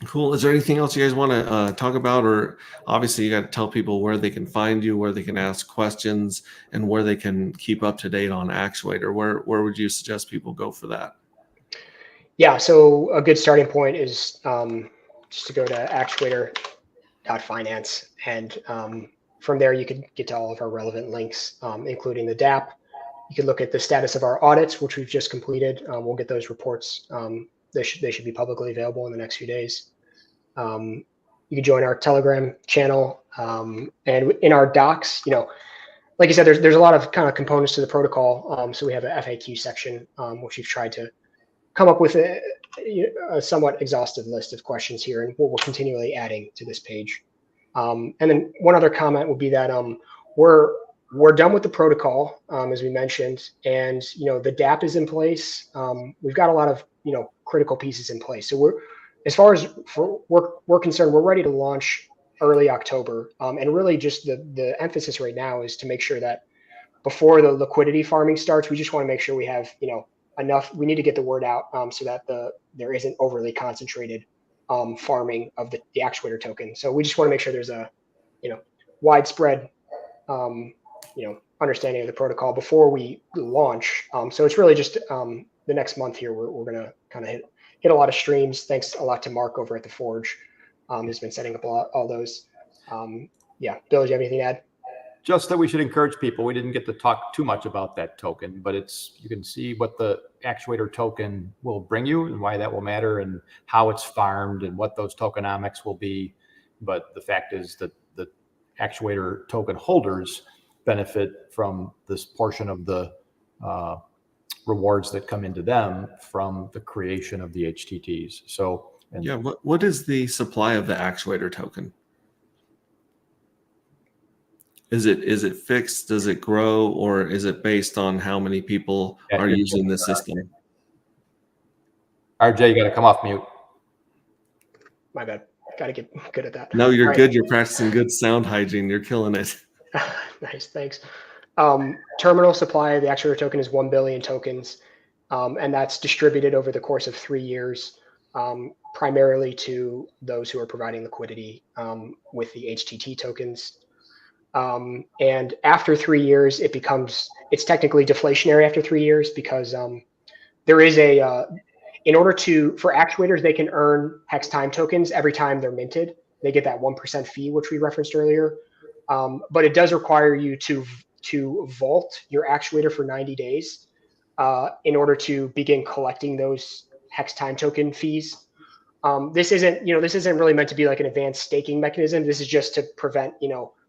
Cool. Is there anything else you guys want to talk about? Or obviously you got to tell people where they can find you, where they can ask questions, and where they can keep up to date on Actuator. Where would you suggest people go for that? Yeah. So a good starting point is just to go to actuator.finance, and from there you can get to all of our relevant links, including the DApp. You can look at the status of our audits, which we've just completed. We'll get those reports. They should be publicly available in the next few days. You can join our Telegram channel, and in our docs, like I said, there's a lot of kind of components to the protocol. So we have an FAQ section, which we've tried to come up with a somewhat exhaustive list of questions here, and we're continually adding to this page. And then one other comment would be that we're done with the protocol, as we mentioned, and the DApp is in place. We've got a lot of critical pieces in place. So as far as we're concerned, we're ready to launch early October. And really, just the emphasis right now is to make sure that before the liquidity farming starts, we just want to make sure we have enough. We need to get the word out so that there isn't overly concentrated farming of the Actuator token. So we just want to make sure there's a widespread understanding of the protocol before we launch. So it's really just the next month here. We're going to kind of hit a lot of streams. Thanks a lot to Marc over at the Forge, who's been setting up all those. Yeah, Bill, do you have anything to add? Just that we should encourage people. We didn't get to talk too much about that token, but you can see what the Actuator token will bring you and why that will matter and how it's farmed and what those tokenomics will be. But the fact is that the Actuator token holders benefit from this portion of the rewards that come into them from the creation of the HTTs. So yeah, what is the supply of the Actuator token? Is it fixed? Does it grow, or is it based on how many people are using the system? RJ, you got to come off mute. My bad. Got to get good at that. No, you're good. You're practicing good sound hygiene. You're killing it. Nice, thanks. Terminal supply of the Actuator token is 1 billion tokens, and that's distributed over the course of 3 years, primarily to those who are providing liquidity with the HTT tokens. And after 3 years, it's technically deflationary after 3 years, because there is for actuators, they can earn hex time tokens every time they're minted. They get that 1% fee, which we referenced earlier. But it does require you to vault your actuator for 90 days in order to begin collecting those hex time token fees. This isn't really meant to be like an advanced staking mechanism. This is just to prevent,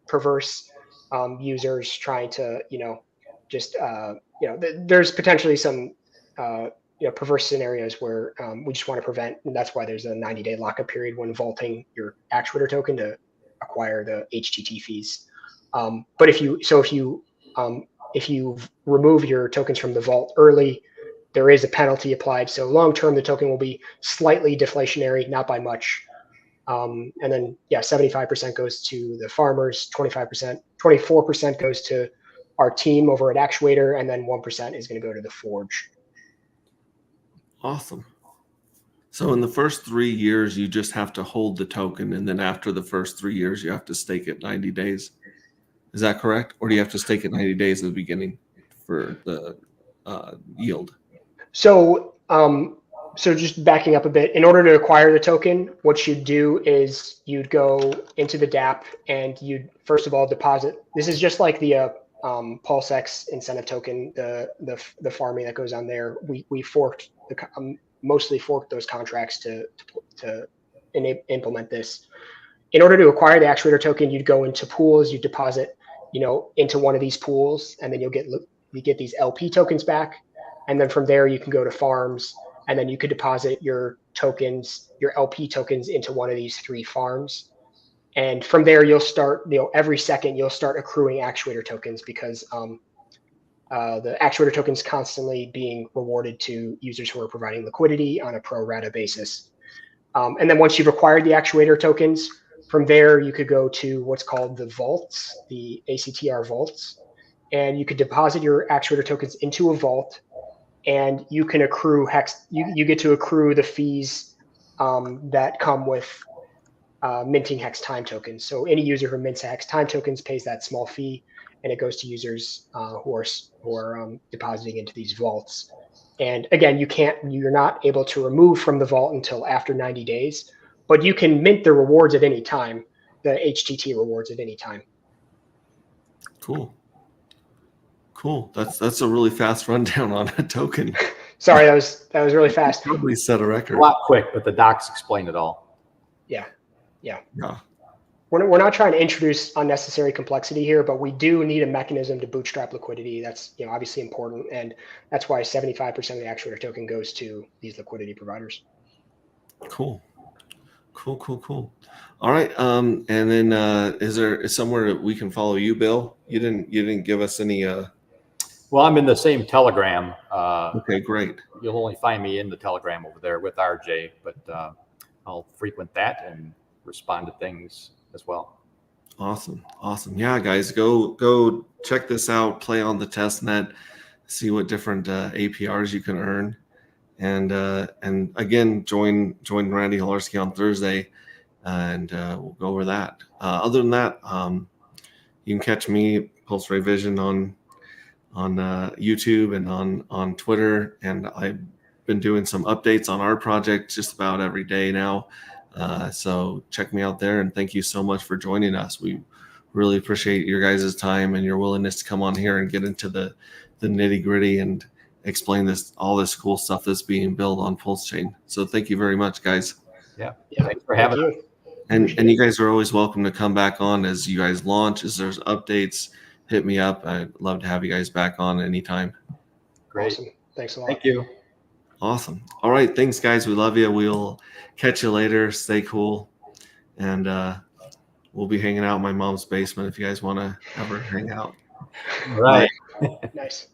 perverse users trying to, there's potentially some, perverse scenarios where we just want to prevent, and that's why there's a 90-day lockup period when vaulting your Actuator token to acquire the HTT fees. But if you remove your tokens from the vault early, there is a penalty applied. So long term, the token will be slightly deflationary, not by much. And then 75% goes to the farmers, 24% goes to our team over at Actuator, and then 1% is going to go to the Forge. Awesome. So in the first 3 years, you just have to hold the token, and then after the first 3 years, you have to stake it 90 days. Is that correct? Or do you have to stake it 90 days at the beginning for the yield? So just backing up a bit, in order to acquire the token, what you'd do is you'd go into the DApp and you'd first of all deposit. This is just like the PulseX incentive token, the farming that goes on there. We forked mostly forked those contracts to implement this. In order to acquire the Actuator token, you'd go into pools, you deposit, into one of these pools, and then you get these LP tokens back. And then from there, you can go to farms, and then you could deposit your tokens, your LP tokens, into one of these 3 farms. And from there, you'll start, every second you'll start accruing Actuator tokens, because the actuator tokens constantly being rewarded to users who are providing liquidity on a pro rata basis. And then once you've acquired the actuator tokens, from there you could go to what's called the vaults, the ACTR vaults, and you could deposit your actuator tokens into a vault, and you can accrue hex. You get to accrue the fees that come with minting hex time tokens. So any user who mints hex time tokens pays that small fee, and it goes to users who are depositing into these vaults. And again, you're not able to remove from the vault until after 90 days, but you can mint the rewards at any time, the HTT rewards at any time. Cool. Cool. That's a really fast rundown on a token. Sorry, that was really fast. Probably set a record. A lot quick, but the docs explain it all. Yeah. Yeah. We're not trying to introduce unnecessary complexity here, but we do need a mechanism to bootstrap liquidity. That's obviously important, and that's why 75% of the actuator token goes to these liquidity providers. Cool. All right. And then is somewhere that we can follow you, Bill? You didn't give us any. Well, I'm in the same Telegram. Okay, great. You'll only find me in the Telegram over there with RJ, but I'll frequent that and respond to things as well. Awesome. Yeah, guys, go check this out. Play on the test net, see what different APRs you can earn, and again, join Randy Halarski on Thursday, and we'll go over that. Other than that, you can catch me, Pulse Ray Vision, on YouTube and on Twitter, and I've been doing some updates on our project just about every day now. So check me out there, and thank you so much for joining us. We really appreciate your guys' time and your willingness to come on here and get into the nitty gritty and explain all this cool stuff that's being built on Pulse Chain. So thank you very much, guys. Yeah. Thanks for having us. And you guys are always welcome to come back on as you guys launch, as there's updates, hit me up. I'd love to have you guys back on anytime. Great. Awesome. Thanks a lot. Thank you. Awesome. All right. Thanks, guys. We love you. We'll catch you later. Stay cool. And we'll be hanging out in my mom's basement if you guys want to ever hang out. All right. Nice.